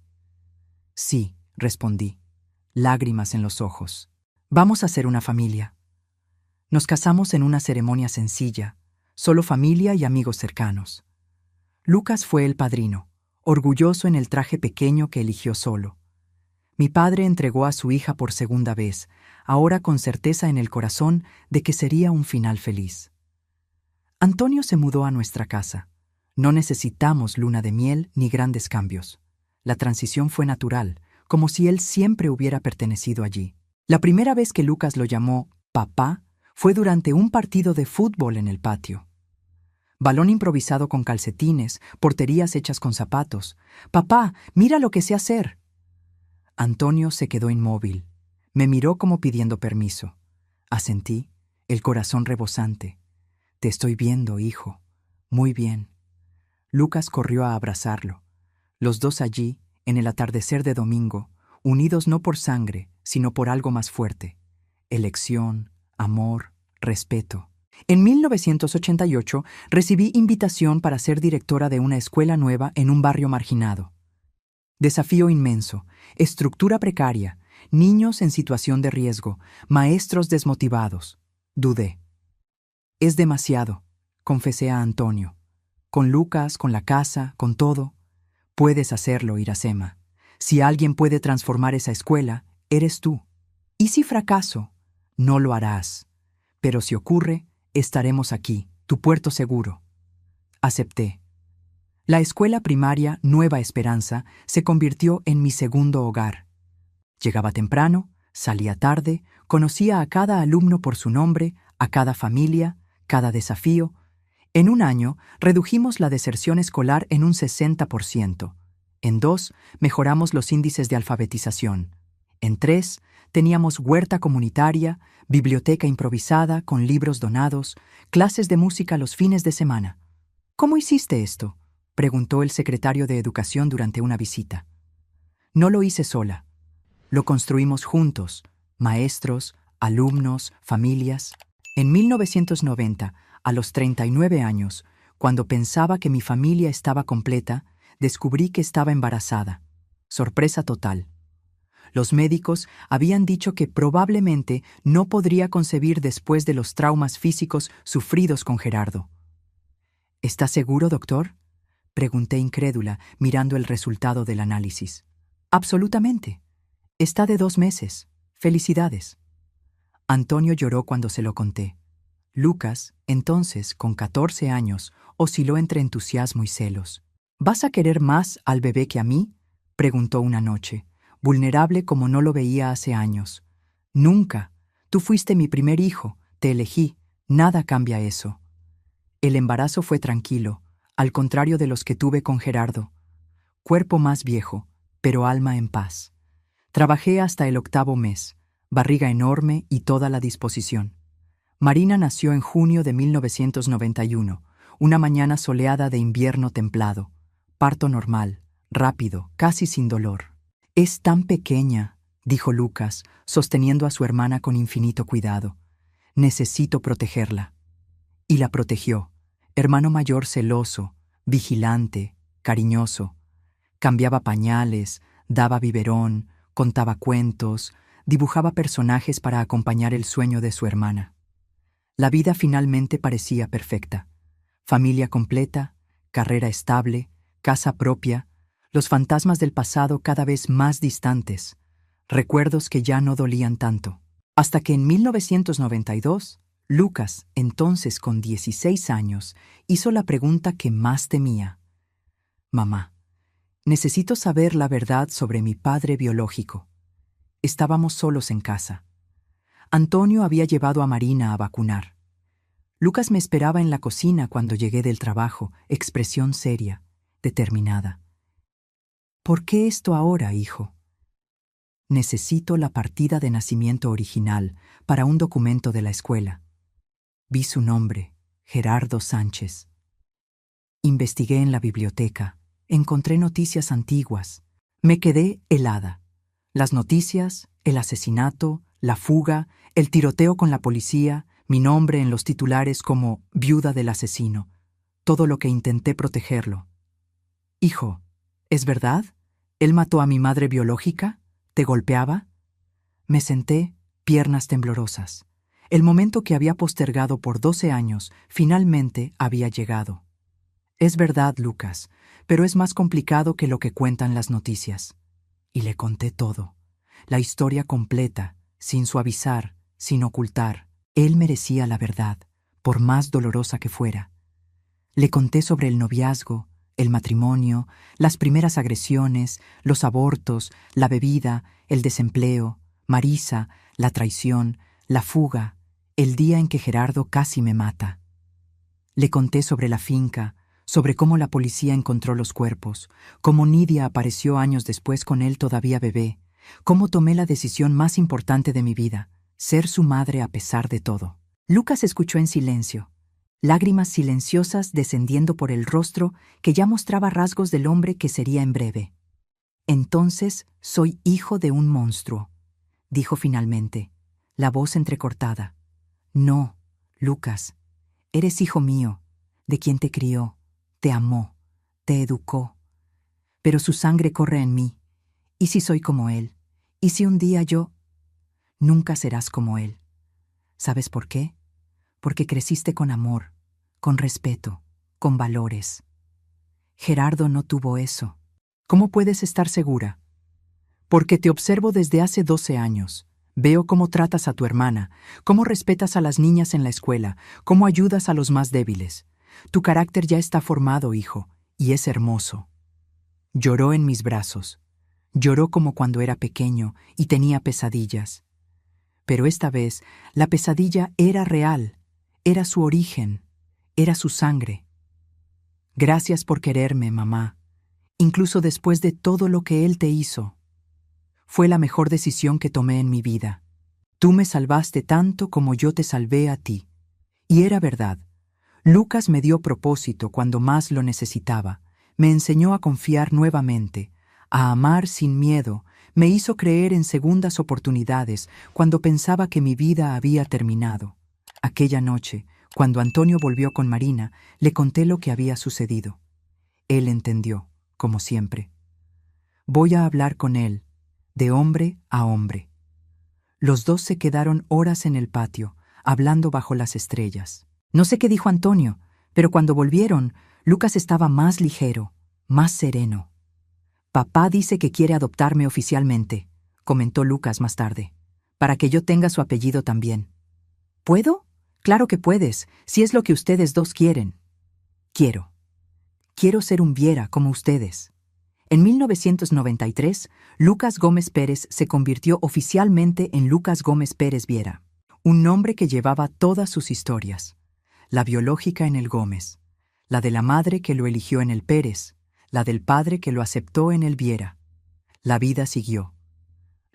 Sí, respondí, lágrimas en los ojos. Vamos a ser una familia. Nos casamos en una ceremonia sencilla, solo familia y amigos cercanos. Lucas fue el padrino, orgulloso en el traje pequeño que eligió solo. Mi padre entregó a su hija por segunda vez, ahora con certeza en el corazón de que sería un final feliz. Antonio se mudó a nuestra casa. No necesitamos luna de miel ni grandes cambios. La transición fue natural, como si él siempre hubiera pertenecido allí. La primera vez que Lucas lo llamó papá fue durante un partido de fútbol en el patio. Balón improvisado con calcetines, porterías hechas con zapatos. «Papá, mira lo que sé hacer». Antonio se quedó inmóvil. Me miró como pidiendo permiso. Asentí, el corazón rebosante. «Te estoy viendo, hijo. Muy bien». Lucas corrió a abrazarlo. Los dos allí, en el atardecer de domingo, unidos no por sangre, sino por algo más fuerte. Elección, amor, respeto. En 1988 recibí invitación para ser directora de una escuela nueva en un barrio marginado. Desafío inmenso, estructura precaria, niños en situación de riesgo, maestros desmotivados. Dudé. Es demasiado, confesé a Antonio. Con Lucas, con la casa, con todo. Puedes hacerlo, Iracema. Si alguien puede transformar esa escuela, eres tú. Y si fracaso, no lo harás. Pero si ocurre, estaremos aquí, tu puerto seguro. Acepté. La escuela primaria Nueva Esperanza se convirtió en mi segundo hogar. Llegaba temprano, salía tarde, conocía a cada alumno por su nombre, a cada familia, cada desafío. En un año, redujimos la deserción escolar en un 60%. En 2, mejoramos los índices de alfabetización. En 3, teníamos huerta comunitaria, biblioteca improvisada con libros donados, clases de música los fines de semana. ¿Cómo hiciste esto?, preguntó el secretario de Educación durante una visita. No lo hice sola. Lo construimos juntos, maestros, alumnos, familias. En 1990, a los 39 años, cuando pensaba que mi familia estaba completa, descubrí que estaba embarazada. Sorpresa total. Los médicos habían dicho que probablemente no podría concebir después de los traumas físicos sufridos con Gerardo. ¿Está seguro, doctor?, pregunté incrédula, mirando el resultado del análisis. Absolutamente. Está de 2 meses. Felicidades. Antonio lloró cuando se lo conté. Lucas, entonces, con 14 años, osciló entre entusiasmo y celos. ¿Vas a querer más al bebé que a mí?, preguntó una noche, vulnerable como no lo veía hace años. Nunca. Tú fuiste mi primer hijo, te elegí, nada cambia eso. El embarazo fue tranquilo, al contrario de los que tuve con Gerardo. Cuerpo más viejo, pero alma en paz. Trabajé hasta el 8º mes, barriga enorme y toda la disposición. Marina nació en junio de 1991, una mañana soleada de invierno templado. Parto normal, rápido, casi sin dolor. Es tan pequeña, dijo Lucas, sosteniendo a su hermana con infinito cuidado. Necesito protegerla. Y la protegió. Hermano mayor celoso, vigilante, cariñoso. Cambiaba pañales, daba biberón, contaba cuentos, dibujaba personajes para acompañar el sueño de su hermana. La vida finalmente parecía perfecta. Familia completa, carrera estable, casa propia, los fantasmas del pasado cada vez más distantes, recuerdos que ya no dolían tanto. Hasta que en 1992, Lucas, entonces con 16 años, hizo la pregunta que más temía. Mamá, necesito saber la verdad sobre mi padre biológico. Estábamos solos en casa. Antonio había llevado a Marina a vacunar. Lucas me esperaba en la cocina cuando llegué del trabajo, expresión seria, determinada. ¿Por qué esto ahora, hijo? Necesito la partida de nacimiento original para un documento de la escuela. Vi su nombre, Gerardo Sánchez. Investigué en la biblioteca, encontré noticias antiguas. Me quedé helada. Las noticias, el asesinato, la fuga, el tiroteo con la policía, mi nombre en los titulares como viuda del asesino. Todo lo que intenté protegerlo. Hijo, ¿es verdad? ¿Él mató a mi madre biológica? ¿Te golpeaba? Me senté, piernas temblorosas. El momento que había postergado por 12 años finalmente había llegado. Es verdad, Lucas, pero es más complicado que lo que cuentan las noticias. Y le conté todo. La historia completa, sin suavizar, sin ocultar. Él merecía la verdad, por más dolorosa que fuera. Le conté sobre el noviazgo, el matrimonio, las primeras agresiones, los abortos, la bebida, el desempleo, Marisa, la traición, la fuga, el día en que Gerardo casi me mata. Le conté sobre la finca, sobre cómo la policía encontró los cuerpos, cómo Nidia apareció años después con él todavía bebé, cómo tomé la decisión más importante de mi vida, ser su madre a pesar de todo. Lucas escuchó en silencio, lágrimas silenciosas descendiendo por el rostro que ya mostraba rasgos del hombre que sería en breve. Entonces soy hijo de un monstruo, dijo finalmente, la voz entrecortada. No, Lucas, eres hijo mío, de quien te crió, te amó, te educó. Pero su sangre corre en mí. ¿Y si soy como él? ¿Y si un día yo? Nunca serás como él. ¿Sabes por qué? Porque creciste con amor, con respeto, con valores. Gerardo no tuvo eso. ¿Cómo puedes estar segura? Porque te observo desde hace 12 años. Veo cómo tratas a tu hermana, cómo respetas a las niñas en la escuela, cómo ayudas a los más débiles. Tu carácter ya está formado, hijo, y es hermoso. Lloró en mis brazos. Lloró como cuando era pequeño y tenía pesadillas. Pero esta vez la pesadilla era real, era su origen, era su sangre. Gracias por quererme, mamá, incluso después de todo lo que él te hizo. Fue la mejor decisión que tomé en mi vida. Tú me salvaste tanto como yo te salvé a ti. Y era verdad. Lucas me dio propósito cuando más lo necesitaba. Me enseñó a confiar nuevamente, a amar sin miedo. Me hizo creer en segundas oportunidades cuando pensaba que mi vida había terminado. Aquella noche, cuando Antonio volvió con Marina, le conté lo que había sucedido. Él entendió, como siempre. Voy a hablar con él, de hombre a hombre. Los dos se quedaron horas en el patio, hablando bajo las estrellas. No sé qué dijo Antonio, pero cuando volvieron, Lucas estaba más ligero, más sereno. Papá dice que quiere adoptarme oficialmente, comentó Lucas más tarde, para que yo tenga su apellido también. ¿Puedo? Claro que puedes, si es lo que ustedes dos quieren. Quiero ser un Viera como ustedes. En 1993, Lucas Gómez Pérez se convirtió oficialmente en Lucas Gómez Pérez Viera, un nombre que llevaba todas sus historias. La biológica en el Gómez, la de la madre que lo eligió en el Pérez, la del padre que lo aceptó en el Viera. La vida siguió.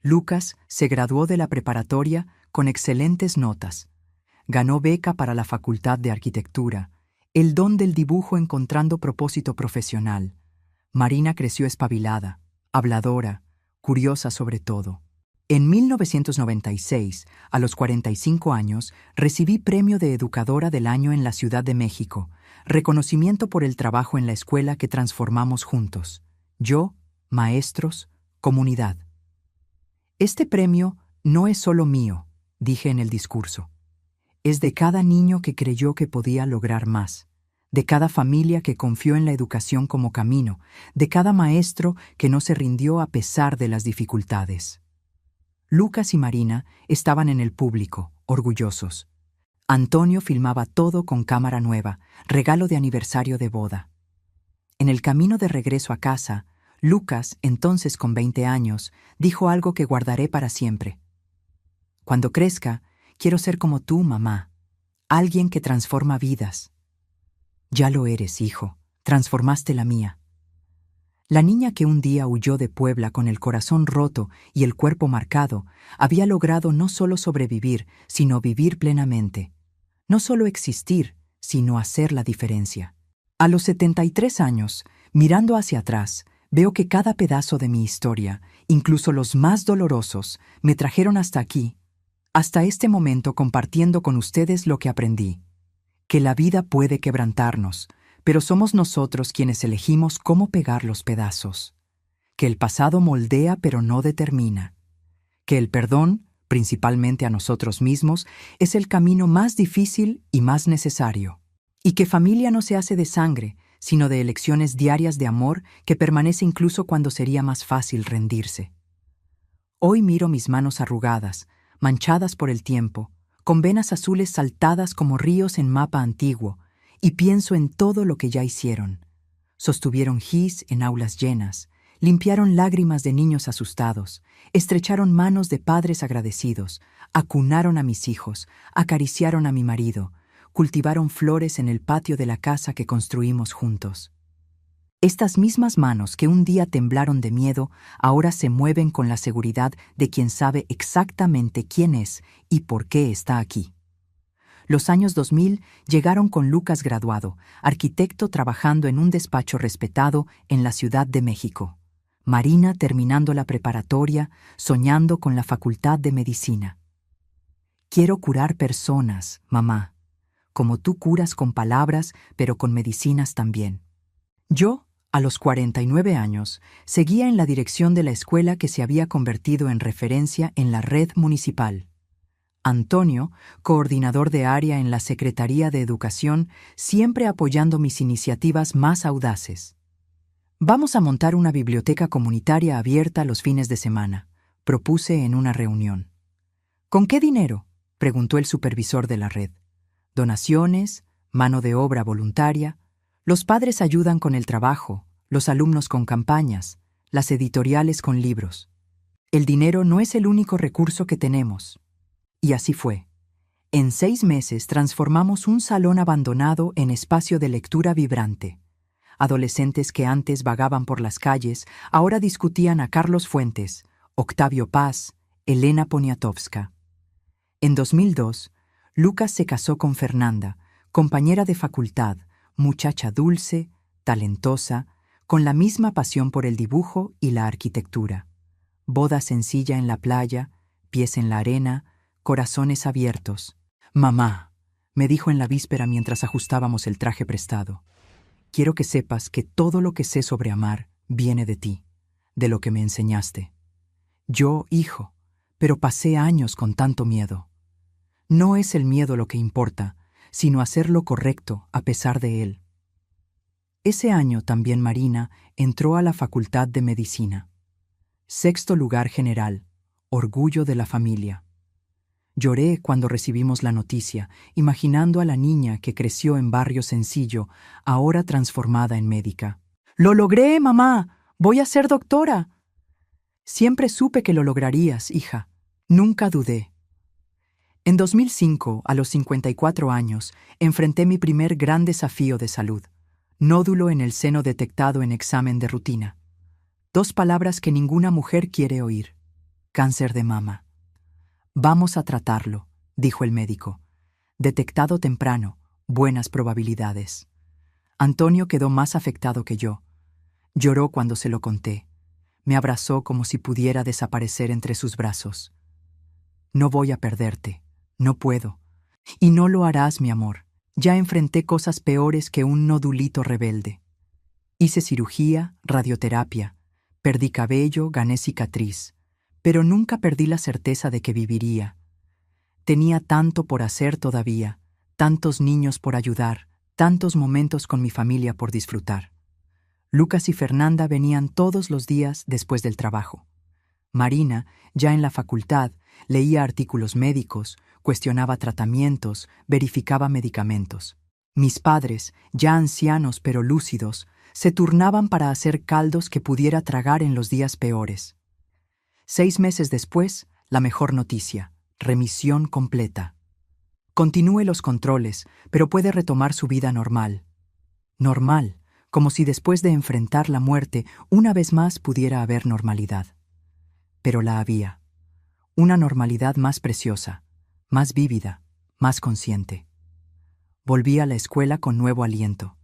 Lucas se graduó de la preparatoria con excelentes notas. Ganó beca para la Facultad de Arquitectura, el don del dibujo encontrando propósito profesional. Marina creció espabilada, habladora, curiosa sobre todo. En 1996, a los 45 años, recibí Premio de Educadora del Año en la Ciudad de México, reconocimiento por el trabajo en la escuela que transformamos juntos. Yo, maestros, comunidad. Este premio no es solo mío, dije en el discurso. Es de cada niño que creyó que podía lograr más, de cada familia que confió en la educación como camino, de cada maestro que no se rindió a pesar de las dificultades. Lucas y Marina estaban en el público, orgullosos. Antonio filmaba todo con cámara nueva, regalo de aniversario de boda. En el camino de regreso a casa, Lucas, entonces con 20 años, dijo algo que guardaré para siempre. Cuando crezca, quiero ser como tú, mamá, alguien que transforma vidas. Ya lo eres, hijo, transformaste la mía. La niña que un día huyó de Puebla con el corazón roto y el cuerpo marcado, había logrado no solo sobrevivir, sino vivir plenamente. No solo existir, sino hacer la diferencia. A los 73 años, mirando hacia atrás, veo que cada pedazo de mi historia, incluso los más dolorosos, me trajeron hasta aquí, hasta este momento compartiendo con ustedes lo que aprendí. Que la vida puede quebrantarnos, pero somos nosotros quienes elegimos cómo pegar los pedazos. Que el pasado moldea pero no determina. Que el perdón, principalmente a nosotros mismos, es el camino más difícil y más necesario. Y que familia no se hace de sangre, sino de elecciones diarias de amor que permanece incluso cuando sería más fácil rendirse. Hoy miro mis manos arrugadas, manchadas por el tiempo, con venas azules saltadas como ríos en mapa antiguo, y pienso en todo lo que ya hicieron. Sostuvieron gis en aulas llenas, limpiaron lágrimas de niños asustados, estrecharon manos de padres agradecidos, acunaron a mis hijos, acariciaron a mi marido, cultivaron flores en el patio de la casa que construimos juntos. Estas mismas manos que un día temblaron de miedo, ahora se mueven con la seguridad de quien sabe exactamente quién es y por qué está aquí. Los años 2000 llegaron con Lucas graduado, arquitecto trabajando en un despacho respetado en la Ciudad de México. Marina terminando la preparatoria, soñando con la Facultad de Medicina. Quiero curar personas, mamá, como tú curas con palabras, pero con medicinas también. Yo, a los 49 años, seguía en la dirección de la escuela que se había convertido en referencia en la red municipal. Antonio, coordinador de área en la Secretaría de Educación, siempre apoyando mis iniciativas más audaces. Vamos a montar una biblioteca comunitaria abierta los fines de semana, propuse en una reunión. ¿Con qué dinero?, preguntó el supervisor de la red. Donaciones, mano de obra voluntaria. Los padres ayudan con el trabajo, los alumnos con campañas, las editoriales con libros. El dinero no es el único recurso que tenemos. Y así fue. En 6 meses transformamos un salón abandonado en espacio de lectura vibrante. Adolescentes que antes vagaban por las calles, ahora discutían a Carlos Fuentes, Octavio Paz, Elena Poniatowska. En 2002, Lucas se casó con Fernanda, compañera de facultad, muchacha dulce, talentosa, con la misma pasión por el dibujo y la arquitectura. Boda sencilla en la playa, pies en la arena, corazones abiertos. «Mamá», me dijo en la víspera mientras ajustábamos el traje prestado, «quiero que sepas que todo lo que sé sobre amar viene de ti, de lo que me enseñaste. Yo, hijo, pero pasé años con tanto miedo. No es el miedo lo que importa, sino hacer lo correcto a pesar de él». Ese año también Marina entró a la Facultad de Medicina. 6º lugar general, orgullo de la familia. Lloré cuando recibimos la noticia, imaginando a la niña que creció en barrio sencillo, ahora transformada en médica. «¡Lo logré, mamá! ¡Voy a ser doctora!». «Siempre supe que lo lograrías, hija. Nunca dudé». En 2005, a los 54 años, enfrenté mi primer gran desafío de salud. Nódulo en el seno detectado en examen de rutina. 2 palabras que ninguna mujer quiere oír. Cáncer de mama. «Vamos a tratarlo», dijo el médico. «Detectado temprano, buenas probabilidades». Antonio quedó más afectado que yo. Lloró cuando se lo conté. Me abrazó como si pudiera desaparecer entre sus brazos. «No voy a perderte. No puedo. Y no lo harás, mi amor. Ya enfrenté cosas peores que un nodulito rebelde. Hice cirugía, radioterapia. Perdí cabello, gané cicatriz. Pero nunca perdí la certeza de que viviría. Tenía tanto por hacer todavía, tantos niños por ayudar, tantos momentos con mi familia por disfrutar». Lucas y Fernanda venían todos los días después del trabajo. Marina, ya en la facultad, leía artículos médicos, cuestionaba tratamientos, verificaba medicamentos. Mis padres, ya ancianos pero lúcidos, se turnaban para hacer caldos que pudiera tragar en los días peores. 6 meses después, la mejor noticia: remisión completa. Continúe los controles, pero puede retomar su vida normal. Normal, como si después de enfrentar la muerte, una vez más pudiera haber normalidad. Pero la había. Una normalidad más preciosa, más vívida, más consciente. Volví a la escuela con nuevo aliento.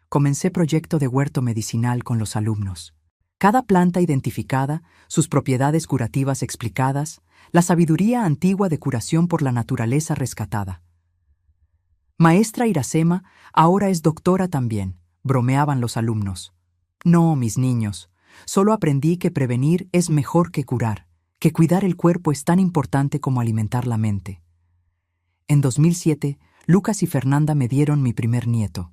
Comencé proyecto de huerto medicinal con los alumnos. Cada planta identificada, sus propiedades curativas explicadas, la sabiduría antigua de curación por la naturaleza rescatada. Maestra Iracema ahora es doctora también, bromeaban los alumnos. No, mis niños, solo aprendí que prevenir es mejor que curar, que cuidar el cuerpo es tan importante como alimentar la mente. En 2007, Lucas y Fernanda me dieron mi primer nieto.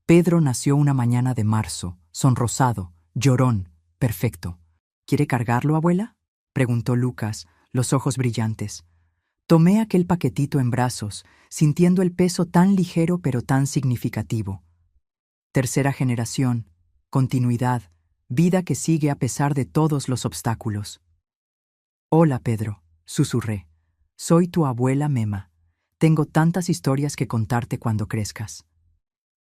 Pedro nació una mañana de marzo, sonrosado, llorón, perfecto. ¿Quiere cargarlo, abuela?, preguntó Lucas, los ojos brillantes. Tomé aquel paquetito en brazos, sintiendo el peso tan ligero pero tan significativo. Tercera generación, continuidad, vida que sigue a pesar de todos los obstáculos. «Hola, Pedro», susurré. «Soy tu abuela Mema. Tengo tantas historias que contarte cuando crezcas».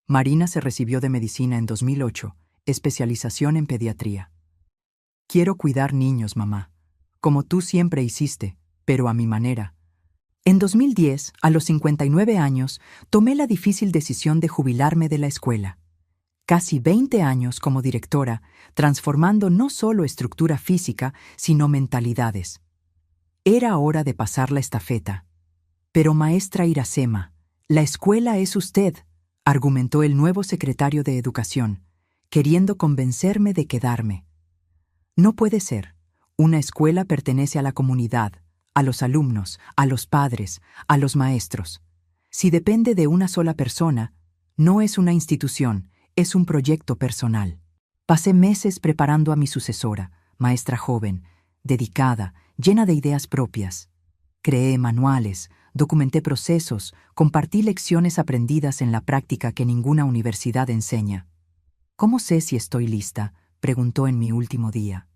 Marina se recibió de medicina en 2008, especialización en pediatría. «Quiero cuidar niños, mamá, como tú siempre hiciste, pero a mi manera». En 2010, a los 59 años, tomé la difícil decisión de jubilarme de la escuela. Casi 20 años como directora, transformando no solo estructura física, sino mentalidades. Era hora de pasar la estafeta. «Pero maestra Iracema, la escuela es usted», argumentó el nuevo secretario de Educación, queriendo convencerme de quedarme. «No puede ser. Una escuela pertenece a la comunidad, a los alumnos, a los padres, a los maestros. Si depende de una sola persona, no es una institución, es un proyecto personal». Pasé meses preparando a mi sucesora, maestra joven, dedicada, llena de ideas propias. Creé manuales, documenté procesos, compartí lecciones aprendidas en la práctica que ninguna universidad enseña. «¿Cómo sé si estoy lista?», preguntó en mi último día.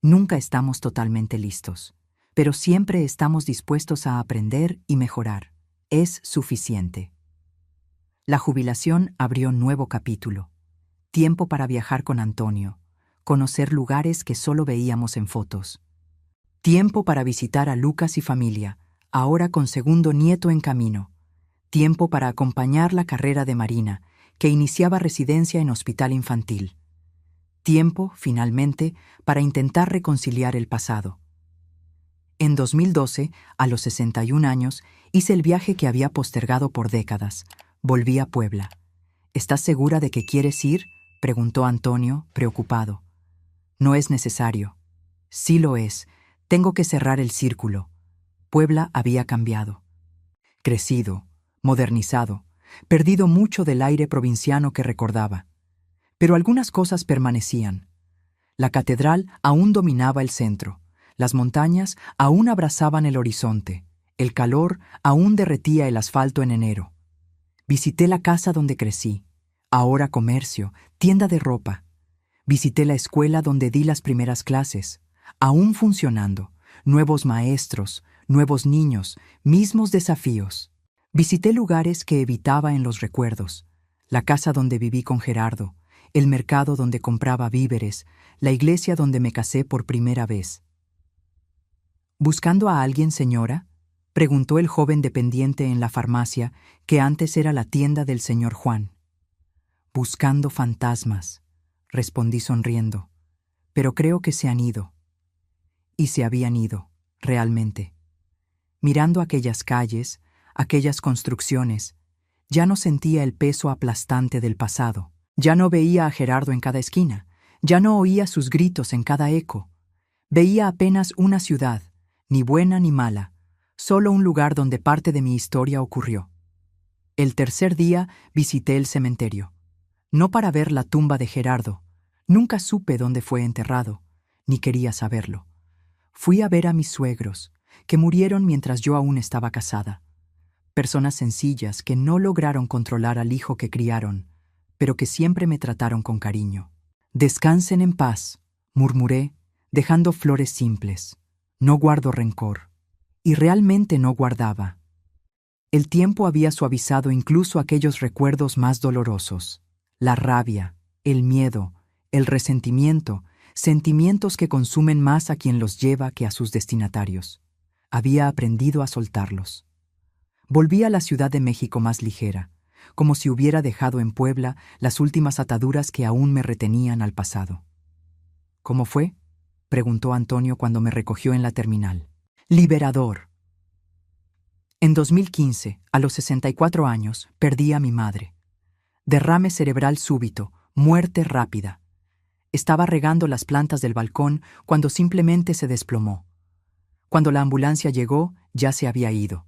Nunca estamos totalmente listos, pero siempre estamos dispuestos a aprender y mejorar. Es suficiente. La jubilación abrió nuevo capítulo. Tiempo para viajar con Antonio, conocer lugares que solo veíamos en fotos. Tiempo para visitar a Lucas y familia, ahora con segundo nieto en camino. Tiempo para acompañar la carrera de Marina, que iniciaba residencia en hospital infantil. Tiempo, finalmente, para intentar reconciliar el pasado. En 2012, a los 61 años, hice el viaje que había postergado por décadas. Volví a Puebla. ¿Estás segura de que quieres ir?, preguntó Antonio, preocupado. No es necesario. Sí lo es. Tengo que cerrar el círculo. Puebla había cambiado. Crecido, modernizado, perdido mucho del aire provinciano que recordaba. Pero algunas cosas permanecían. La catedral aún dominaba el centro. Las montañas aún abrazaban el horizonte. El calor aún derretía el asfalto en enero. Visité la casa donde crecí, ahora comercio, tienda de ropa. Visité la escuela donde di las primeras clases, aún funcionando, nuevos maestros, nuevos niños, mismos desafíos. Visité lugares que evitaba en los recuerdos, la casa donde viví con Gerardo, el mercado donde compraba víveres, la iglesia donde me casé por primera vez. ¿Buscando a alguien, señora?, preguntó el joven dependiente en la farmacia, que antes era la tienda del señor Juan. Buscando fantasmas, respondí sonriendo, pero creo que se han ido. Y se habían ido, realmente. Mirando aquellas calles, aquellas construcciones, ya no sentía el peso aplastante del pasado. Ya no veía a Gerardo en cada esquina, ya no oía sus gritos en cada eco. Veía apenas una ciudad, ni buena ni mala, solo un lugar donde parte de mi historia ocurrió. El tercer día visité el cementerio, no para ver la tumba de Gerardo. Nunca supe dónde fue enterrado, ni quería saberlo. Fui a ver a mis suegros, que murieron mientras yo aún estaba casada. Personas sencillas que no lograron controlar al hijo que criaron, pero que siempre me trataron con cariño. Descansen en paz, murmuré, dejando flores simples. No guardo rencor. Y realmente no guardaba. El tiempo había suavizado incluso aquellos recuerdos más dolorosos. La rabia, el miedo, el resentimiento, sentimientos que consumen más a quien los lleva que a sus destinatarios. Había aprendido a soltarlos. Volví a la Ciudad de México más ligera, como si hubiera dejado en Puebla las últimas ataduras que aún me retenían al pasado. ¿Cómo fue?, preguntó Antonio cuando me recogió en la terminal. Liberador. En 2015, a los 64 años, perdí a mi madre. Derrame cerebral súbito, muerte rápida. Estaba regando las plantas del balcón cuando simplemente se desplomó. Cuando la ambulancia llegó, ya se había ido.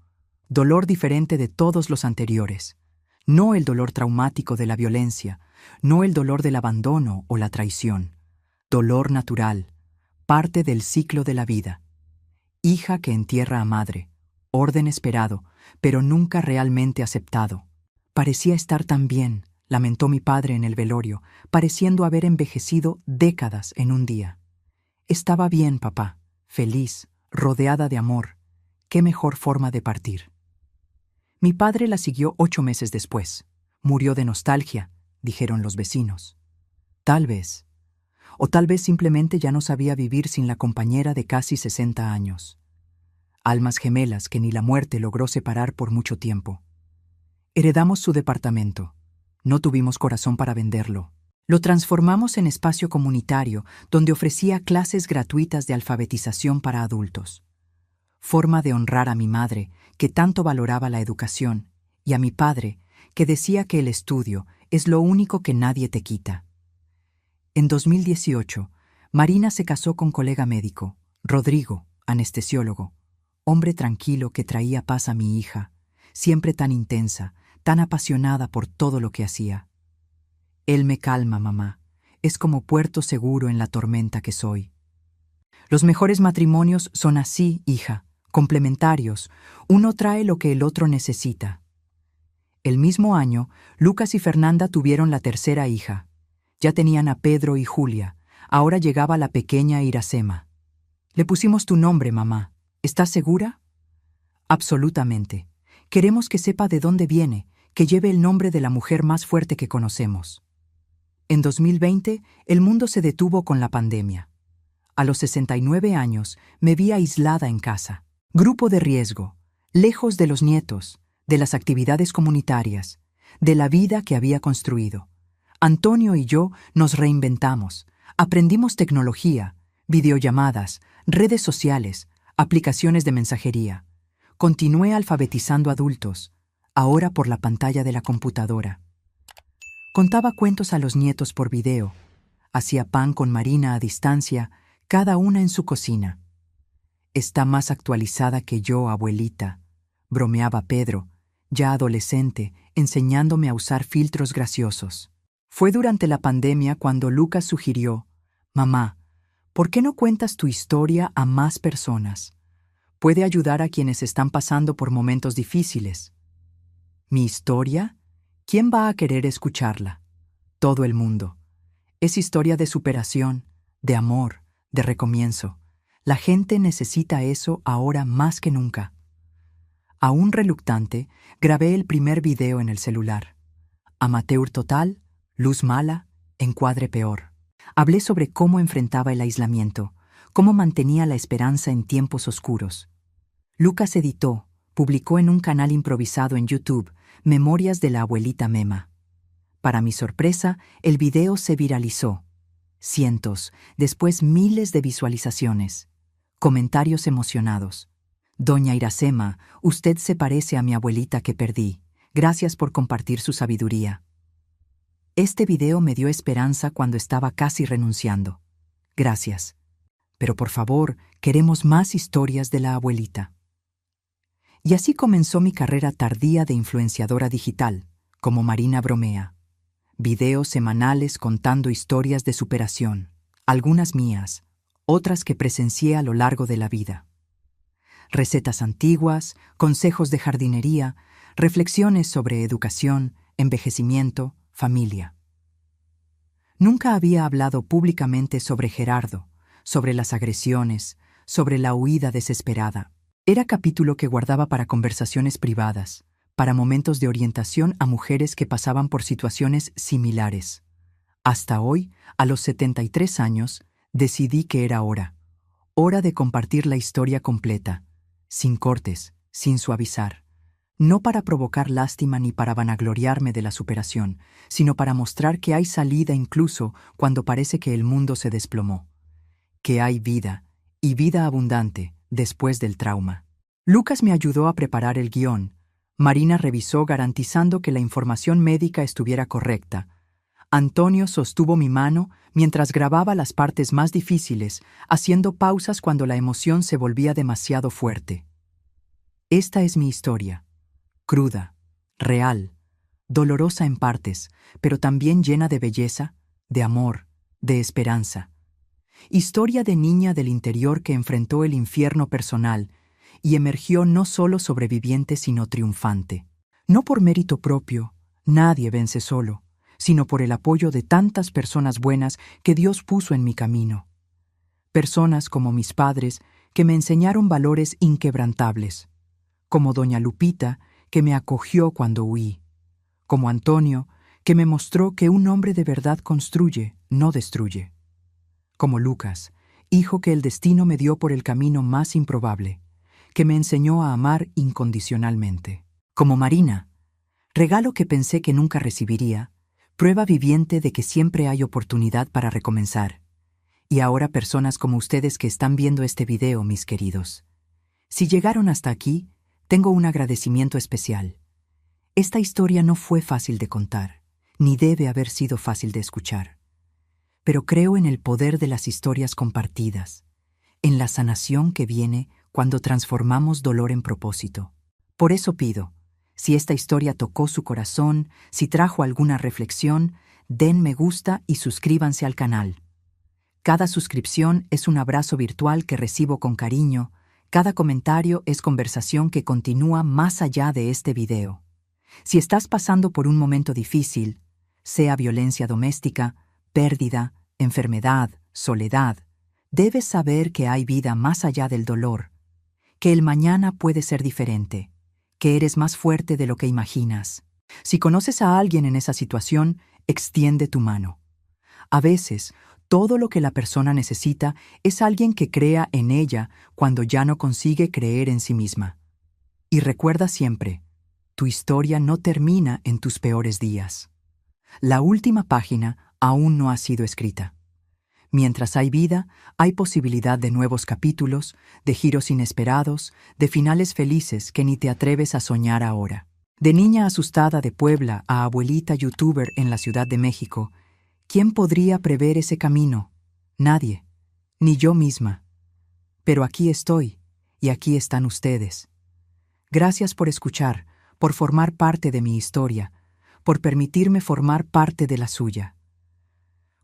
Dolor diferente de todos los anteriores. No el dolor traumático de la violencia, no el dolor del abandono o la traición. Dolor natural, parte del ciclo de la vida. Hija que entierra a madre, orden esperado, pero nunca realmente aceptado. Parecía estar tan bien, lamentó mi padre en el velorio, pareciendo haber envejecido décadas en un día. Estaba bien, papá, feliz, rodeada de amor. Qué mejor forma de partir. Mi padre la siguió 8 meses después. Murió de nostalgia, dijeron los vecinos. Tal vez. O tal vez simplemente ya no sabía vivir sin la compañera de casi 60 años. Almas gemelas que ni la muerte logró separar por mucho tiempo. Heredamos su departamento. No tuvimos corazón para venderlo. Lo transformamos en espacio comunitario donde ofrecía clases gratuitas de alfabetización para adultos. Forma de honrar a mi madre, que tanto valoraba la educación, y a mi padre, que decía que el estudio es lo único que nadie te quita. En 2018, Marina se casó con colega médico, Rodrigo, anestesiólogo, hombre tranquilo que traía paz a mi hija, siempre tan intensa, tan apasionada por todo lo que hacía. Él me calma, mamá. Es como puerto seguro en la tormenta que soy. Los mejores matrimonios son así, hija, complementarios. Uno trae lo que el otro necesita. El mismo año, Lucas y Fernanda tuvieron la tercera hija. Ya tenían a Pedro y Julia. Ahora llegaba la pequeña Iracema. Le pusimos tu nombre, mamá. ¿Estás segura? Absolutamente. Queremos que sepa de dónde viene, que lleve el nombre de la mujer más fuerte que conocemos. En 2020, el mundo se detuvo con la pandemia. A los 69 años me vi aislada en casa. Grupo de riesgo, lejos de los nietos, de las actividades comunitarias, de la vida que había construido. Antonio y yo nos reinventamos, aprendimos tecnología, videollamadas, redes sociales, aplicaciones de mensajería. Continué alfabetizando adultos, ahora por la pantalla de la computadora. Contaba cuentos a los nietos por video, hacía pan con Marina a distancia, cada una en su cocina. Está más actualizada que yo, abuelita, bromeaba Pedro, ya adolescente, enseñándome a usar filtros graciosos. Fue durante la pandemia cuando Lucas sugirió: «Mamá, ¿por qué no cuentas tu historia a más personas? Puede ayudar a quienes están pasando por momentos difíciles». ¿Mi historia? ¿Quién va a querer escucharla? Todo el mundo. Es historia de superación, de amor, de recomienzo. La gente necesita eso ahora más que nunca. Aún reluctante, grabé el primer video en el celular. Amateur total, luz mala, encuadre peor. Hablé sobre cómo enfrentaba el aislamiento, cómo mantenía la esperanza en tiempos oscuros. Lucas editó, publicó en un canal improvisado en YouTube, Memorias de la abuelita Mema. Para mi sorpresa, el video se viralizó. Cientos, después miles de visualizaciones. Comentarios emocionados. Doña Iracema, usted se parece a mi abuelita que perdí. Gracias por compartir su sabiduría. Este video me dio esperanza cuando estaba casi renunciando. Gracias. Pero por favor, queremos más historias de la abuelita. Y así comenzó mi carrera tardía de influenciadora digital, como Marina bromea. Videos semanales contando historias de superación, algunas mías, otras que presencié a lo largo de la vida. Recetas antiguas, consejos de jardinería, reflexiones sobre educación, envejecimiento, familia. Nunca había hablado públicamente sobre Gerardo, sobre las agresiones, sobre la huida desesperada. Era capítulo que guardaba para conversaciones privadas, para momentos de orientación a mujeres que pasaban por situaciones similares. Hasta hoy, a los 73 años, decidí que era hora de compartir la historia completa, sin cortes, sin suavizar. No para provocar lástima ni para vanagloriarme de la superación, sino para mostrar que hay salida incluso cuando parece que el mundo se desplomó. Que hay vida, y vida abundante, después del trauma. Lucas me ayudó a preparar el guión. Marina revisó garantizando que la información médica estuviera correcta. Antonio sostuvo mi mano mientras grababa las partes más difíciles, haciendo pausas cuando la emoción se volvía demasiado fuerte. Esta es mi historia. Cruda, real, dolorosa en partes, pero también llena de belleza, de amor, de esperanza. Historia de niña del interior que enfrentó el infierno personal y emergió no solo sobreviviente sino triunfante. No por mérito propio, nadie vence solo, sino por el apoyo de tantas personas buenas que Dios puso en mi camino. Personas como mis padres que me enseñaron valores inquebrantables, como doña Lupita, que me acogió cuando huí, como Antonio, que me mostró que un hombre de verdad construye, no destruye, como Lucas, hijo que el destino me dio por el camino más improbable, que me enseñó a amar incondicionalmente, como Marina, regalo que pensé que nunca recibiría, prueba viviente de que siempre hay oportunidad para recomenzar, y ahora personas como ustedes que están viendo este video, mis queridos. Si llegaron hasta aquí, tengo un agradecimiento especial. Esta historia no fue fácil de contar, ni debe haber sido fácil de escuchar. Pero creo en el poder de las historias compartidas, en la sanación que viene cuando transformamos dolor en propósito. Por eso pido, si esta historia tocó su corazón, si trajo alguna reflexión, den me gusta y suscríbanse al canal. Cada suscripción es un abrazo virtual que recibo con cariño. Cada comentario es conversación que continúa más allá de este video. Si estás pasando por un momento difícil, sea violencia doméstica, pérdida, enfermedad, soledad, debes saber que hay vida más allá del dolor, que el mañana puede ser diferente, que eres más fuerte de lo que imaginas. Si conoces a alguien en esa situación, extiende tu mano. A veces, Todo lo que la persona necesita es alguien que crea en ella cuando ya no consigue creer en sí misma. Y recuerda siempre, tu historia no termina en tus peores días. La última página aún no ha sido escrita. Mientras hay vida, hay posibilidad de nuevos capítulos, de giros inesperados, de finales felices que ni te atreves a soñar ahora. De niña asustada de Puebla a abuelita youtuber en la Ciudad de México, ¿quién podría prever ese camino? Nadie, ni yo misma. Pero aquí estoy, y aquí están ustedes. Gracias por escuchar, por formar parte de mi historia, por permitirme formar parte de la suya.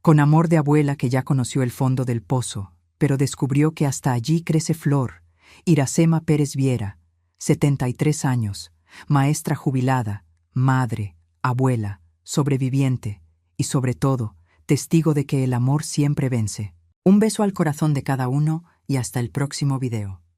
Con amor de abuela que ya conoció el fondo del pozo, pero descubrió que hasta allí crece flor, Iracema Pérez Viera, 73 años, maestra jubilada, madre, abuela, sobreviviente y, sobre todo, testigo de que el amor siempre vence. Un beso al corazón de cada uno y hasta el próximo video.